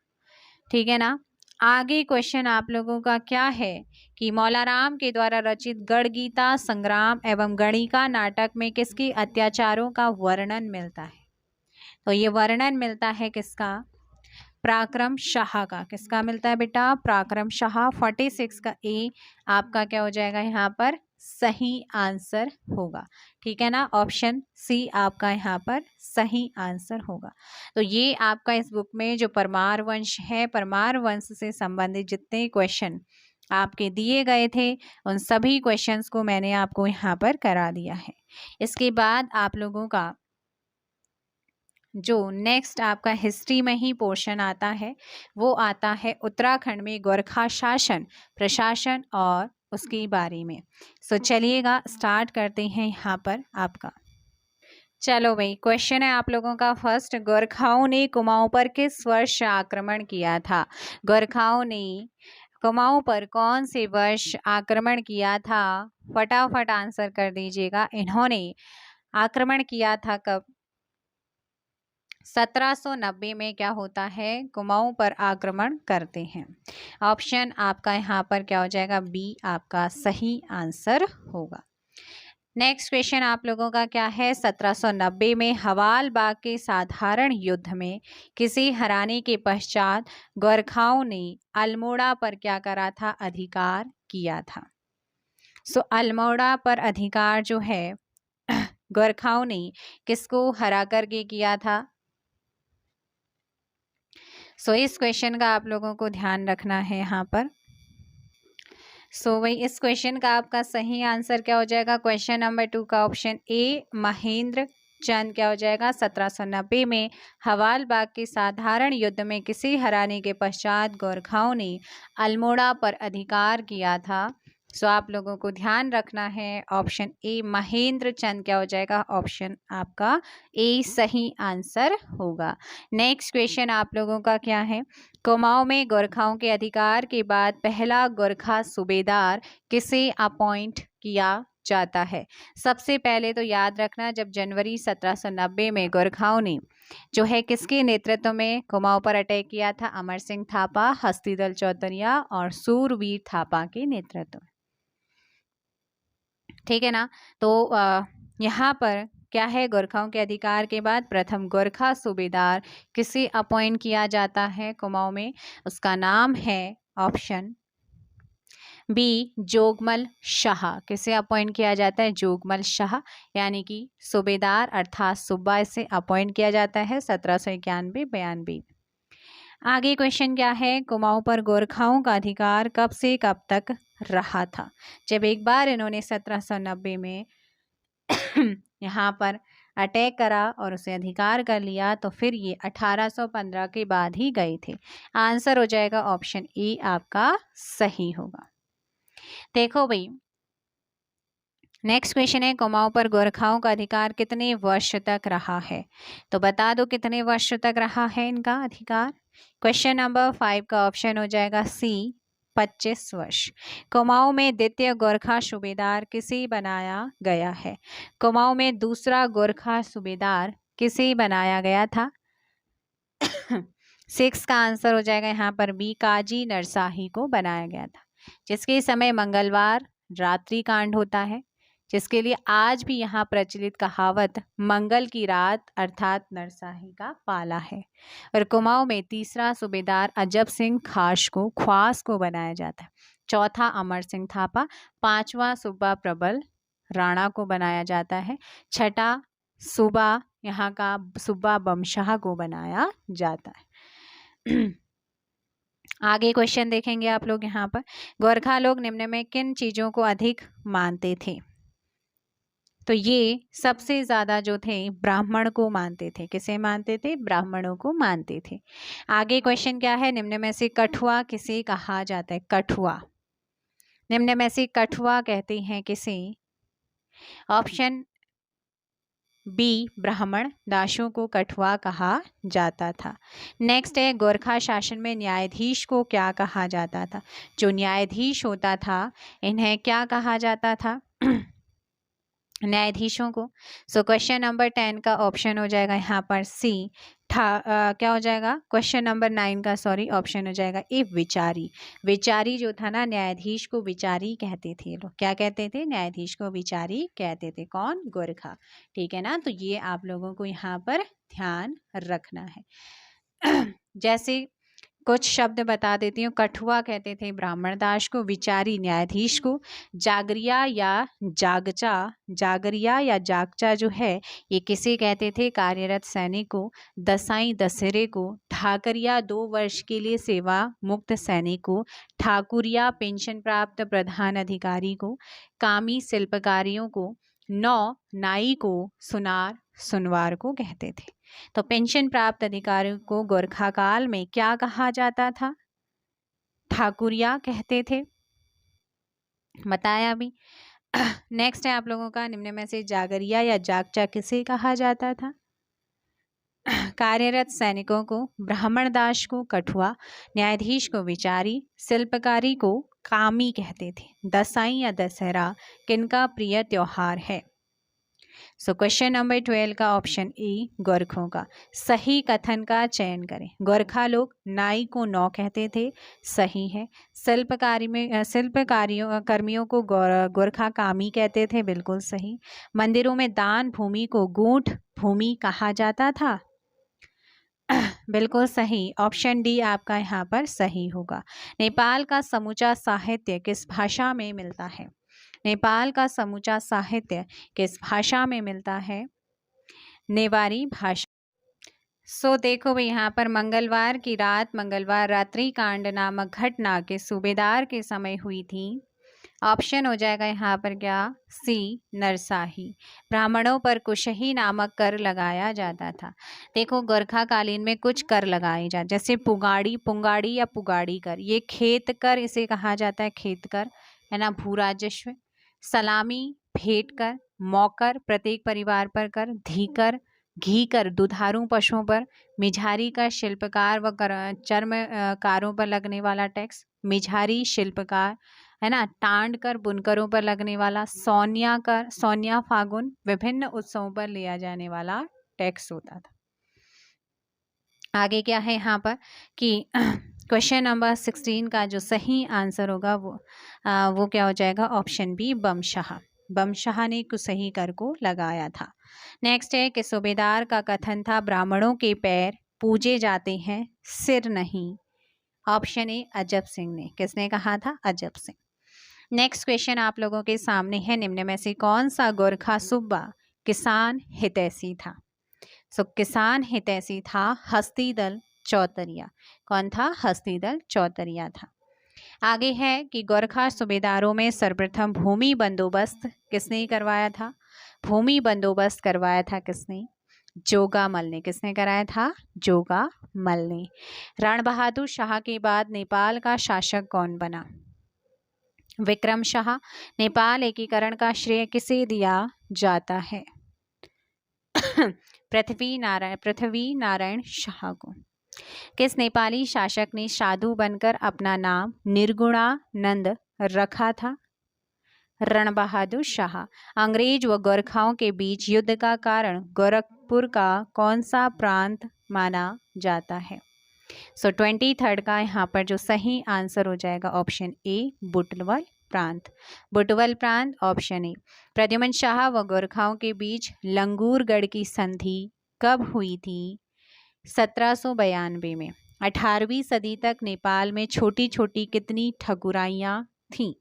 ठीक है ना। आगे क्वेश्चन आप लोगों का क्या है कि मौलाराम के द्वारा रचित गढ़गीता संग्राम एवं गणिका नाटक में किसके अत्याचारों का वर्णन मिलता है? तो ये वर्णन मिलता है किसका? पराक्रम शाह का। किसका मिलता है बेटा? पराक्रम शाह। 46 का ए आपका क्या हो जाएगा यहाँ पर? सही आंसर होगा। ठीक है ना। ऑप्शन सी आपका यहाँ पर सही आंसर होगा। तो ये आपका इस बुक में जो परमार वंश है, परमार वंश से संबंधित जितने क्वेश्चन आपके दिए गए थे उन सभी क्वेश्चंस को मैंने आपको यहाँ पर करा दिया है। इसके बाद आप लोगों का जो नेक्स्ट आपका हिस्ट्री में ही पोर्शन आता है वो आता है उत्तराखंड में गोरखा शासन, प्रशासन और उसके बारे में। सो चलिएगा स्टार्ट करते हैं यहाँ पर आपका। चलो भाई, क्वेश्चन है आप लोगों का फर्स्ट, गोरखाओं ने कुमाऊं पर किस वर्ष आक्रमण किया था? गोरखाओं ने कुमाऊं पर कौन से वर्ष आक्रमण किया था? फटाफट आंसर कर दीजिएगा। इन्होंने आक्रमण किया था कब? 1790 में क्या होता है? कुमाऊं पर आक्रमण करते हैं। ऑप्शन आपका यहाँ पर क्या हो जाएगा? बी आपका सही आंसर होगा। नेक्स्ट क्वेश्चन आप लोगों का क्या है? 1790 में हवाल बाग के साधारण युद्ध में किसी हराने के पश्चात गोरखाओं ने अल्मोड़ा पर क्या करा था? अधिकार किया था। सो अल्मोड़ा पर अधिकार जो है गोरखाओं ने किसको हरा करके किया था? सो इस क्वेश्चन का आप लोगों को ध्यान रखना है यहाँ पर। सो वही इस क्वेश्चन का आपका सही आंसर क्या हो जाएगा? क्वेश्चन नंबर 2 का ऑप्शन ए महेंद्र चंद क्या हो जाएगा? 1790 में हवाल बाग के साधारण युद्ध में किसी हराने के पश्चात गोरखाओं ने अल्मोड़ा पर अधिकार किया था। सो आप लोगों को ध्यान रखना है, ऑप्शन ए महेंद्र चंद क्या हो जाएगा? ऑप्शन आपका ए सही आंसर होगा। नेक्स्ट क्वेश्चन आप लोगों का क्या है? कुमाऊं में गोरखाओं के अधिकार के बाद पहला गोरखा सूबेदार किसे अपॉइंट किया जाता है? सबसे पहले तो याद रखना, जब जनवरी 1790 में गोरखाओं ने जो है किसके नेतृत्व में कुमाऊं पर अटैक किया था? अमर सिंह थापा, हस्तीदल चौतरिया और सूरवीर थापा के नेतृत्व में। ठीक है ना। तो यहाँ पर क्या है? गोरखाओं के अधिकार के बाद प्रथम गोरखा सूबेदार किसे अपॉइंट किया जाता है कुमाऊं में? उसका नाम है ऑप्शन बी जोगमल शाह। किसे अपॉइंट किया जाता है? जोगमल शाह, यानी कि सूबेदार अर्थात सूबा इसे अपॉइंट किया जाता है 1791-92। आगे क्वेश्चन क्या है? कुमाऊं पर गोरखाओं का अधिकार कब से कब तक रहा था? जब एक बार इन्होंने 1790 में यहाँ पर अटैक करा और उसे अधिकार कर लिया, तो फिर ये 1815 के बाद ही गए थे। आंसर हो जाएगा ऑप्शन ए आपका सही होगा। देखो भाई, नेक्स्ट क्वेश्चन है, कुमाऊं पर गोरखाओं का अधिकार कितने वर्ष तक रहा है? तो बता दो कितने वर्ष तक रहा है इनका अधिकार। क्वेश्चन नंबर 5 का ऑप्शन हो जाएगा सी, 25 वर्ष। कुमाऊं में द्वितीय गोरखा सूबेदार किसे बनाया गया है? कुमाऊं में दूसरा गोरखा सूबेदार किसे बनाया गया था? 6 का आंसर हो जाएगा यहाँ पर बी, काजी नरसाही को बनाया गया था, जिसके समय मंगलवार रात्रि कांड होता है, जिसके लिए आज भी यहाँ प्रचलित कहावत मंगल की रात अर्थात नरसाही का पाला है। और कुमाऊं में तीसरा सूबेदार अजब सिंह ख्वास को बनाया जाता है, चौथा अमर सिंह थापा, पांचवा सूबा प्रबल राणा को बनाया जाता है, छठा सूबा यहाँ का सूबा बमशाह को बनाया जाता है। आगे क्वेश्चन देखेंगे आप लोग यहाँ पर, गोरखा लोग निम्न में किन चीजों को अधिक मानते थे? तो ये सबसे ज्यादा जो थे ब्राह्मण को मानते थे। किसे मानते थे? ब्राह्मणों को मानते थे। आगे क्वेश्चन क्या है, निम्न में से कठुआ किसे कहा जाता है? कठुआ, निम्न में से कठुआ कहते हैं किसे? ऑप्शन बी, ब्राह्मण दासों को कठुआ कहा जाता था। नेक्स्ट है, गोरखा शासन में न्यायाधीश को क्या कहा जाता था? जो न्यायाधीश होता था इन्हें क्या कहा जाता था? न्यायाधीशों को। सो क्वेश्चन नंबर 10 का ऑप्शन हो जाएगा यहाँ पर सी, क्या हो जाएगा? क्वेश्चन नंबर 9 का ऑप्शन हो जाएगा ए, विचारी। विचारी जो था ना, न्यायाधीश को विचारी कहते थे लोग। क्या कहते थे? न्यायाधीश को विचारी कहते थे। कौन? गोरखा। ठीक है ना, तो ये आप लोगों को यहाँ पर ध्यान रखना है। जैसे कुछ शब्द बता देती हूँ। कठुआ कहते थे ब्राह्मण दास को, विचारी न्यायाधीश को, जागरिया या जागचा जो है ये किसे कहते थे? कार्यरत सैनिक को, दसाई दशहरे को, ठाकरिया 2 वर्ष के लिए सेवा मुक्त सैनिक को, ठाकुरिया पेंशन प्राप्त प्रधान अधिकारी को, कामी शिल्पकारियों को, नाई को, सुनवार को कहते थे। तो पेंशन प्राप्त अधिकारियों को गोरखा काल में क्या कहा जाता था? ठाकुरिया कहते थे, बताया भी। नेक्स्ट है आप लोगों का, निम्न में से जागरिया या जागचा किसे कहा जाता था? कार्यरत सैनिकों को, ब्राह्मण दास को कठुआ, न्यायाधीश को विचारी, शिल्पकारी को कामी कहते थे। दसाई या दशहरा किनका प्रिय त्योहार है? सो क्वेश्चन नंबर 12 का ऑप्शन ए, गोरखों का। सही कथन का चयन करें। गोरखा लोग नाई को नौ कहते थे, सही है। कर्मियों को गोरखा कामी कहते थे, बिल्कुल सही। मंदिरों में दान भूमि को गूंठ भूमि कहा जाता था, बिल्कुल सही। ऑप्शन डी आपका यहाँ पर सही होगा। नेपाल का समूचा साहित्य किस भाषा में मिलता है? नेपाल का समूचा साहित्य किस भाषा में मिलता है? नेवारी भाषा। सो देखो भाई, यहाँ पर मंगलवार रात्रि कांड नामक घटना के सूबेदार के समय हुई थी। ऑप्शन हो जाएगा यहाँ पर क्या? सी, नरसाही। ब्राह्मणों पर कुशही नामक कर लगाया जाता था। देखो, गोरखा कालीन में कुछ कर लगाए जाते, जैसे पुंगाड़ी या पुगाड़ी कर, ये खेत कर इसे कहा जाता है, खेत कर है ना, भू राजस्व। सलामी, भेंट कर, मौकर प्रत्येक परिवार पर कर, धीकर, घी कर दुधारू पशुओं पर, मिझारी कर शिल्पकार व चर्मकारों पर लगने वाला टैक्स, मिझारी शिल्पकार है ना, टांड कर बुनकरों पर लगने वाला, सौनिया फागुन विभिन्न उत्सवों पर लिया जाने वाला टैक्स होता था। आगे क्या है यहाँ पर कि क्वेश्चन नंबर 16 का जो सही आंसर होगा वो क्या हो जाएगा? ऑप्शन बी, बमशाह ने कुशही कर को लगाया था। नेक्स्ट है कि सूबेदार का कथन था ब्राह्मणों के पैर पूजे जाते हैं, सिर नहीं। ऑप्शन ए, अजब सिंह ने। किसने कहा था? अजब सिंह। नेक्स्ट क्वेश्चन आप लोगों के सामने है, निम्न में से कौन सा गोरखा सूबा किसान हितैषी था? सो किसान हितैषी था हस्तीदल चौतरिया। कौन था? हस्तीदल चौतरिया था। आगे है कि गोरखा सूबेदारों में सर्वप्रथम भूमि बंदोबस्त किसने करवाया था? भूमि बंदोबस्त करवाया था किसने? जोगामल ने। किसने कराया था? जोगामल ने। रण बहादुर शाह के बाद नेपाल का शासक कौन बना? विक्रम शाह। नेपाल एकीकरण का श्रेय किसे दिया जाता है? पृथ्वी नारायण शाह को। किस नेपाली शासक ने साधु बनकर अपना नाम निर्गुणानंद रखा था? रण बहादुर शाह। अंग्रेज व गोरखाओं के बीच युद्ध का कारण गोरखपुर का कौन सा प्रांत माना जाता है? 23 का यहाँ पर जो सही आंसर हो जाएगा ऑप्शन ए, बुटवल प्रांत। बुटवल प्रांत ऑप्शन ए। प्रद्युमन शाह व गोरखाओं के बीच लंगूरगढ़ की संधि कब हुई थी? 1792 में। 18वीं सदी तक नेपाल में छोटी छोटी कितनी ठकुराइयाँ थीं?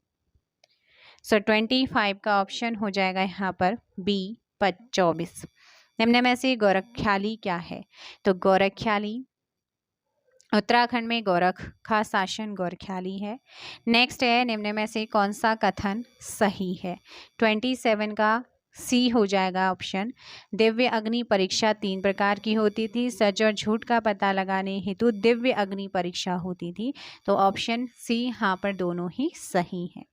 25 का ऑप्शन हो जाएगा यहाँ पर बी, 24। निम्न में से गोरखियाली क्या है? तो गोरखियाली उत्तराखंड में गोरखा शासन गोरखियाली है। नेक्स्ट है, निम्न में से कौन सा कथन सही है? 27 का सी हो जाएगा ऑप्शन। दिव्य अग्नि परीक्षा 3 प्रकार की होती थी। सच और झूठ का पता लगाने हेतु दिव्य अग्नि परीक्षा होती थी। तो ऑप्शन सी यहाँ पर दोनों ही सही है।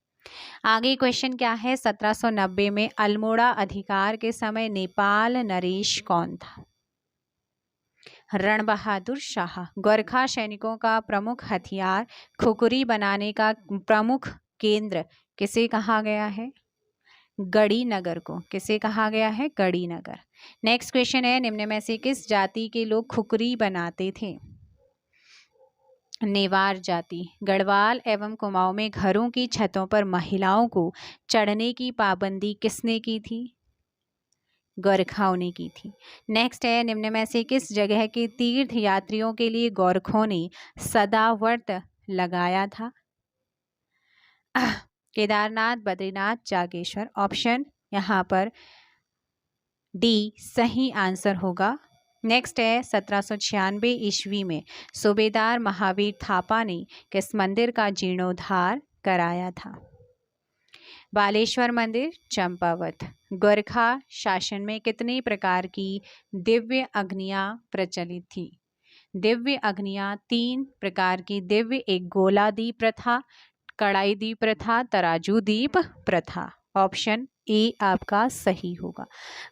आगे क्वेश्चन क्या है? 1790 में अल्मोड़ा अधिकार के समय नेपाल नरेश कौन था? रण बहादुर शाह। गोरखा सैनिकों का प्रमुख हथियार खुखरी बनाने का प्रमुख केंद्र किसे कहा गया है? गढ़ी नगर को। किसे कहा गया है? गढ़ी नगर। नेक्स्ट क्वेश्चन है, निम्न में से किस जाति के लोग खुखरी बनाते थे? नेवार जाति। गढ़वाल एवं कुमाऊं में घरों की छतों पर महिलाओं को चढ़ने की पाबंदी किसने की थी? गोरखाओं ने की थी। नेक्स्ट है, निम्न में से किस जगह के तीर्थ यात्रियों के लिए गोरखों ने सदा व्रत लगाया था? केदारनाथ, बद्रीनाथ, जागेश्वर। ऑप्शन यहाँ पर डी सही आंसर होगा। नेक्स्ट है, 1796 ईस्वी में सूबेदार महावीर थापा ने किस मंदिर का जीर्णोद्धार कराया था? बालेश्वर मंदिर, चंपावत। गोरखा शासन में कितने प्रकार की दिव्य अग्नियां प्रचलित थी? दिव्य अग्नियां 3 प्रकार की दिव्य, एक गोला दीप प्रथा, कड़ाई दीप प्रथा, तराजू दीप प्रथा। ऑप्शन ए आपका सही होगा।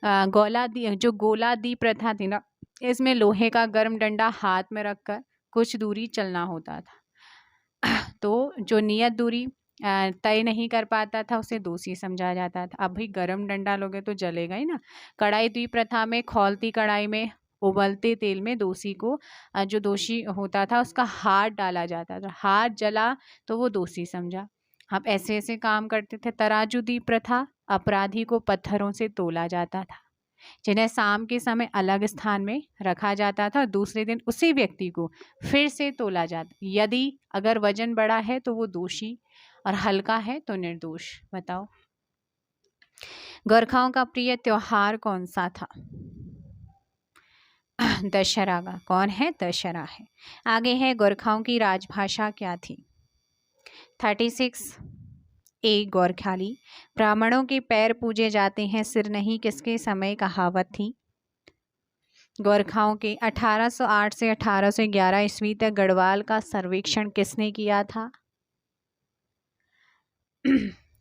जो गोला दीप प्रथा थी ना, इसमें लोहे का गर्म डंडा हाथ में रखकर कुछ दूरी चलना होता था। तो जो नियत दूरी तय नहीं कर पाता था उसे दोषी समझा जाता था। अब भाई गर्म डंडा लोगे तो जलेगा ही ना। कड़ाई द्वीप प्रथा में खौलती कड़ाई में उबलते तेल में दोषी को जो दोषी होता था उसका हाथ डाला जाता था। हाथ जला तो वो दोषी समझा। हम ऐसे ऐसे काम करते थे। तराजू दीप प्रथा, अपराधी को पत्थरों से तोला जाता था, जिन्हें शाम के समय अलग स्थान में रखा जाता था। दूसरे दिन उसी व्यक्ति को फिर से तोला जाता। यदि अगर वजन बड़ा है तो वो दोषी और हल्का है तो निर्दोष। बताओ, गोरखाओं का प्रिय त्योहार कौन सा था? दशहरा का। कौन है? दशहरा है। आगे है, गोरखाओं की राजभाषा क्या थी? 36 ए गोरख्याली। ब्राह्मणों के पैर पूजे जाते हैं, सिर नहीं, किसके समय कहावत थी? गोरखाओं के। 1808 से 1811 ईस्वी तक गढ़वाल का सर्वेक्षण किसने किया था?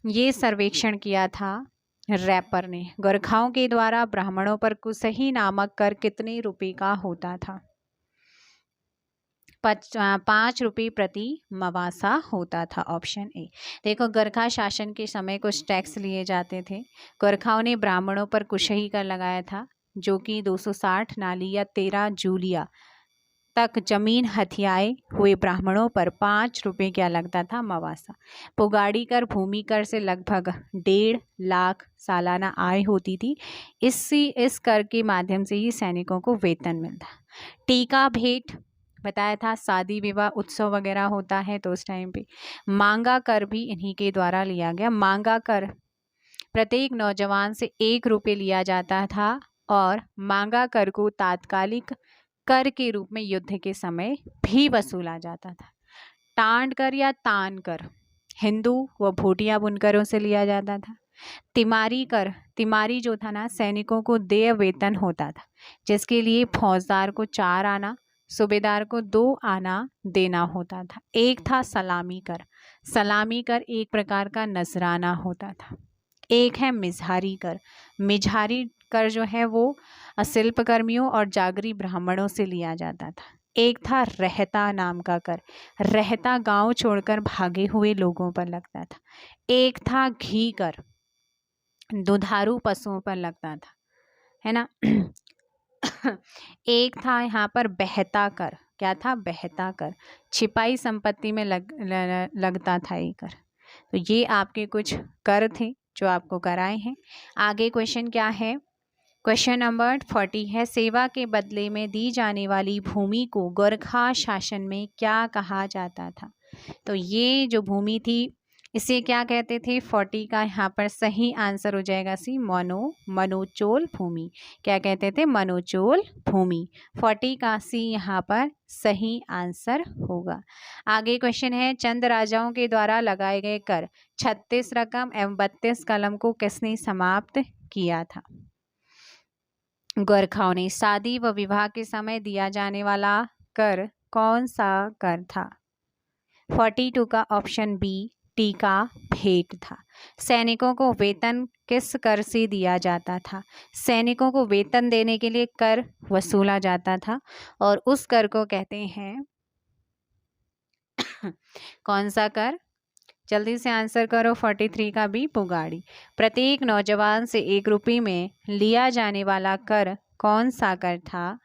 ये सर्वेक्षण किया था रैपर ने। गोरखाओं के द्वारा ब्राह्मणों पर कुसही नामक कर कितने रुपए का होता था? 5 रुपये प्रति मवासा होता था। Option A. देखो, गोरखा शासन के समय कुछ टैक्स लिए जाते थे। गोरखाओं ने ब्राह्मणों पर कुशही कर लगाया था, जो कि 260 नाली या 13 जूलिया तक जमीन हथियाए हुए ब्राह्मणों पर 5 रुपये क्या लगता था? मवासा। पुगाड़ी कर, भूमि कर से लगभग 1.5 लाख सालाना आय होती थी। इस कर के माध्यम से ही सैनिकों को वेतन मिलता। टीका भेंट बताया था, शादी विवाह उत्सव वगैरह होता है तो उस टाइम पे। मांगा कर भी इन्हीं के द्वारा लिया गया। मांगा कर प्रत्येक नौजवान से 1 रुपये लिया जाता था और मांगा कर को तात्कालिक कर के रूप में युद्ध के समय भी वसूला जाता था। टांडकर या तानकर हिंदू व भोटिया बुनकरों से लिया जाता था। तिमारी कर, तिमारी जो था ना, सैनिकों को देय वेतन होता था, जिसके लिए फौजदार को 4 आना, सूबेदार को 2 आना देना होता था। एक था सलामी कर, सलामी कर एक प्रकार का नजराना होता था। एक है मिजहारी कर, मिजहारी कर जो है वो शिल्पकर्मियों और जागरी ब्राह्मणों से लिया जाता था। एक था रहता नाम का कर, रहता गांव छोड़कर भागे हुए लोगों पर लगता था। एक था घी कर, दुधारू पशुओं पर लगता था, है ना। एक था यहाँ पर बहता कर, क्या था, बहता कर, छिपाई संपत्ति में लगता था ये कर। तो ये आपके कुछ कर थे जो आपको कराए हैं। आगे क्वेश्चन क्या है, क्वेश्चन नंबर 40 है, सेवा के बदले में दी जाने वाली भूमि को गोरखा शासन में क्या कहा जाता था। तो ये जो भूमि थी इसे क्या कहते थे। 40 का यहाँ पर सही आंसर हो जाएगा सी, मनोचोल भूमि। क्या कहते थे, मनोचोल भूमि। 40 का सी यहाँ पर सही आंसर होगा। आगे क्वेश्चन है, चंद राजाओं के द्वारा लगाए गए कर 36 रकम एवं 32 कलम को किसने समाप्त किया था। गोरखाओं ने। शादी व विवाह के समय दिया जाने वाला कर कौन सा कर था। 42 का ऑप्शन बी टीका भेंट था। सैनिकों को वेतन किस कर से दिया जाता था। सैनिकों को वेतन देने के लिए कर वसूला जाता था और उस कर को कहते हैं कौन सा कर, जल्दी से आंसर करो। 43 का बी पुगाड़ी। प्रत्येक नौजवान से 1 रुपये में लिया जाने वाला कर कौन सा कर था।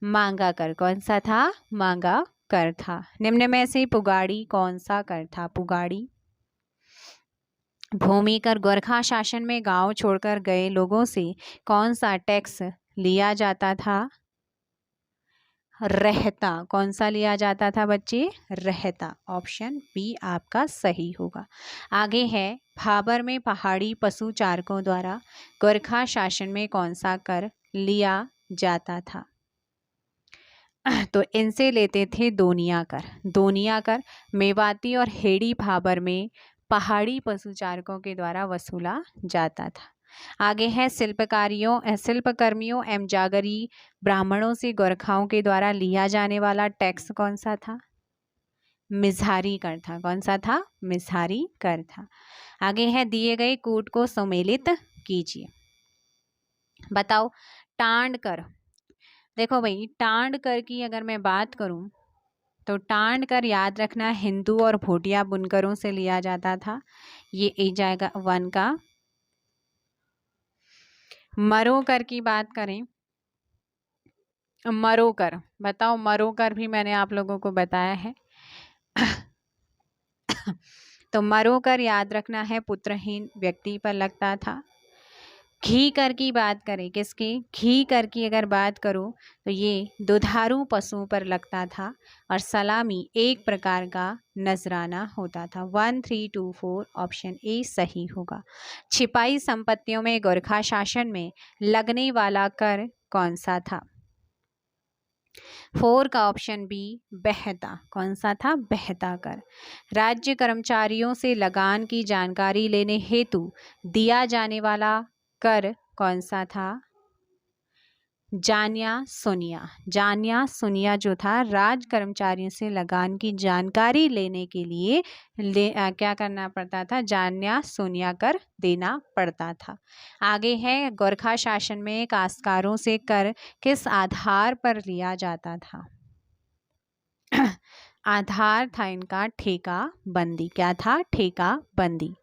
मांगा कर। कौन सा था, मांगा कर था। निम्न में से पुगाड़ी कौन सा कर था। पुगाड़ी। भूमि कर। गोरखा शासन में गांव छोड़कर गए लोगों से कौन सा टैक्स लिया जाता था। रहता। कौन सा लिया जाता था बच्चे, रहता। ऑप्शन बी आपका सही होगा। आगे है, भाबर में पहाड़ी पशु चारकों द्वारा गोरखा शासन में कौन सा कर लिया जाता था। तो इनसे लेते थे दोनिया कर। दोनिया कर मेवाती और हेड़ी भाबर में पहाड़ी पशुचारकों के द्वारा वसूला जाता था। आगे है, शिल्पकर्मियों एवं जागरी ब्राह्मणों से गोरखाओं के द्वारा लिया जाने वाला टैक्स कौन सा था। मिजहारी कर था। कौन सा था, मिजहारी कर था। आगे है, दिए गए कूट को सम्मिलित कीजिए। बताओ, टांड कर। देखो भाई, टांड कर की अगर मैं बात करूं तो टांड कर याद रखना हिंदू और भोटिया बुनकरों से लिया जाता था। ये आ जाएगा 1 का। मरो कर की बात करें, मरो कर, बताओ मरो कर भी मैंने आप लोगों को बताया है। तो मरो कर याद रखना है पुत्रहीन व्यक्ति पर लगता था। घी कर की बात करें, किसकी, घी कर की अगर बात करूं तो ये दुधारू पशुओं पर लगता था और सलामी एक प्रकार का नजराना होता था। 1 3 2 4 ऑप्शन ए सही होगा। छिपाई संपत्तियों में गोरखा शासन में लगने वाला कर कौन सा था। 4 का ऑप्शन बी बहता। कौन सा था, बहता कर। राज्य कर्मचारियों से लगान की जानकारी लेने हेतु दिया जाने वाला कर कौन सा था। जानिया सुनिया। जानिया सुनिया जो था, राज कर्मचारियों से लगान की जानकारी लेने के लिए क्या करना पड़ता था, जानिया सुनिया कर देना पड़ता था। आगे है, गोरखा शासन में काश्तकारों से कर किस आधार पर लिया जाता था। आधार था इनका ठेका बंदी। क्या था, ठेका बंदी।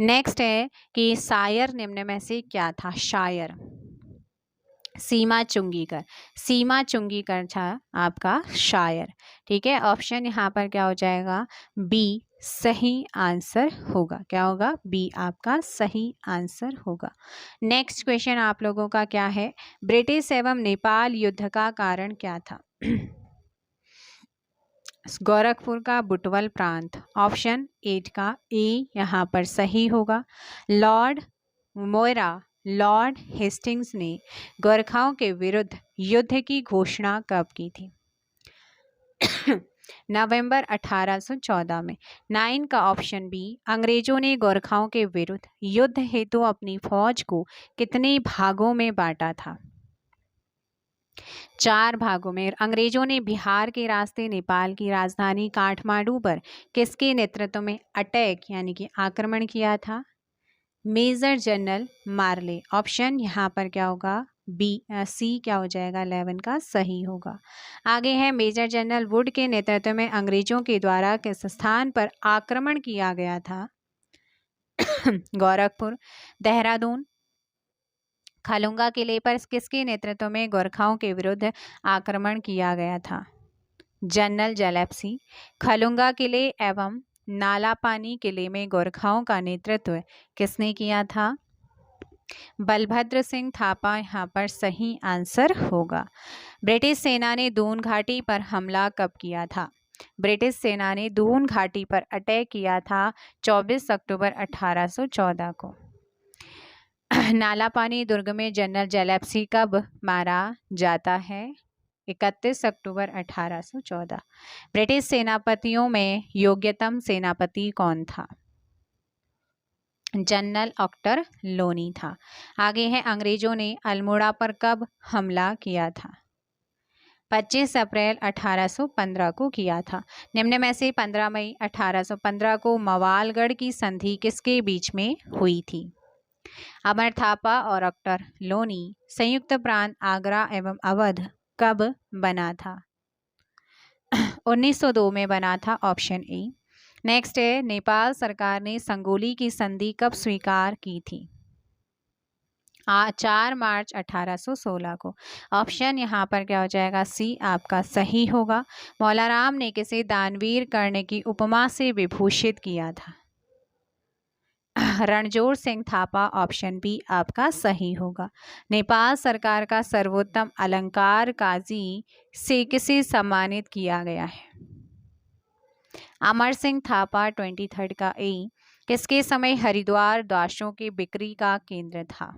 नेक्स्ट है कि शायर निम्न में से क्या था। शायर, सीमा चुंगी कर। सीमा चुंगी कर था आपका शायर। ठीक है, ऑप्शन यहाँ पर क्या हो जाएगा, बी सही आंसर होगा। क्या होगा, बी आपका सही आंसर होगा। नेक्स्ट क्वेश्चन आप लोगों का क्या है, ब्रिटिश एवं नेपाल युद्ध का कारण क्या था। गोरखपुर का बुटवल प्रांत। ऑप्शन 8 का ए यहाँ पर सही होगा। लॉर्ड हेस्टिंग्स ने गोरखाओं के विरुद्ध युद्ध की घोषणा कब की थी। नवंबर 1814 में। 9 का ऑप्शन बी, अंग्रेजों ने गोरखाओं के विरुद्ध युद्ध हेतु अपनी फौज को कितने भागों में बांटा था? 4 भागों में। अंग्रेजों ने बिहार के रास्ते नेपाल की राजधानी काठमांडू पर किसके नेतृत्व में अटैक यानी कि आक्रमण किया था? मेजर जनरल मार्ले। ऑप्शन यहाँ पर क्या होगा? बी, सी क्या हो जाएगा? 11 का सही होगा। आगे है, मेजर जनरल वुड के नेतृत्व में अंग्रेजों के द्वारा किस स्थान पर आक्रमण किया गया था? गोरखपुर, देहरादून, खलुंगा किले पर किसके नेतृत्व में गोरखाओं के विरुद्ध आक्रमण किया गया था? जनरल जेलेप्सी। खलुंगा किले एवं नालापानी किले में गोरखाओं का नेतृत्व किसने किया था? बलभद्र सिंह थापा यहाँ पर सही आंसर होगा। ब्रिटिश सेना ने दून घाटी पर हमला कब किया था? ब्रिटिश सेना ने दून घाटी पर अटैक किया था 24 अक्टूबर 1814 को। नालापानी दुर्ग में जनरल जेलेप्सी कब मारा जाता है? 31 अक्टूबर 1814। ब्रिटिश सेनापतियों में योग्यतम सेनापति कौन था? जनरल ऑक्टर लोनी था। आगे है, अंग्रेजों ने अल्मोड़ा पर कब हमला किया था? 25 अप्रैल 1815 को किया था। निम्न में से 15 मई 1815 को मवालगढ़ की संधि किसके बीच में हुई थी? अमर थापा और ऑक्टर लोनी संयुक्त प्रांत आगरा एवं अवध कब बना था? 1902 में बना था। Option A. नेक्स्ट है, नेपाल सरकार ने संगोली की संधि कब स्वीकार की थी? 4 मार्च 1816 को। ऑप्शन यहाँ पर क्या हो जाएगा? सी आपका सही होगा। मौलाराम ने किसे दानवीर कर्ण की उपमा से विभूषित किया था? रणजोर सिंह थापा। ऑप्शन बी आपका सही होगा। नेपाल सरकार का सर्वोत्तम अलंकार काजी से किसे सम्मानित किया गया है? अमर सिंह थापा। 23 का ए। किसके समय हरिद्वार दासों की बिक्री का केंद्र था?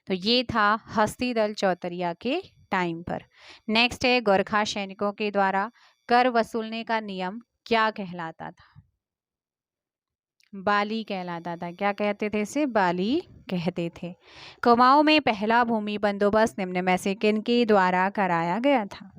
तो ये था हस्तीदल चौतरिया के टाइम पर। नेक्स्ट है, गोरखा सैनिकों के द्वारा कर वसूलने का नियम क्या कहलाता था? बाली कहलाता था। क्या कहते थे इसे? बाली कहते थे। कुमाऊं में पहला भूमि बंदोबस्त निम्न में से किनके द्वारा कराया गया था?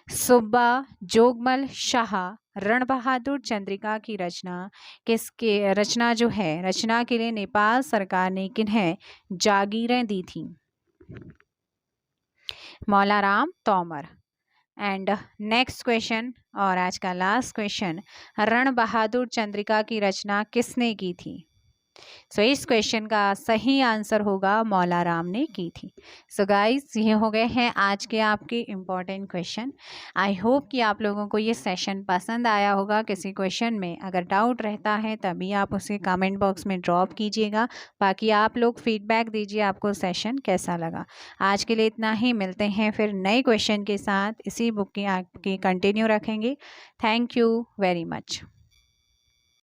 सुब्बा, जोगमल, शाह, रण बहादुर चंद्रिका की रचना जो है रचना के लिए नेपाल सरकार ने किन्हें जागीरें दी थी? Maularam Tomar. And next question और आज का लास्ट क्वेश्चन, रण बहादुर चंद्रिका की रचना किसने की थी? सो इस क्वेश्चन का सही आंसर होगा मौलाराम ने की थी। सो गाइस, ये हो गए हैं आज के आपके इम्पॉर्टेंट क्वेश्चन। आई होप कि आप लोगों को ये सेशन पसंद आया होगा। किसी क्वेश्चन में अगर डाउट रहता है तभी आप उसे कमेंट बॉक्स में ड्रॉप कीजिएगा। बाकी आप लोग फीडबैक दीजिए आपको सेशन कैसा लगा। आज के लिए इतना ही, मिलते हैं फिर नए क्वेश्चन के साथ। इसी बुक की आपकी कंटिन्यू रखेंगे। Thank you very much.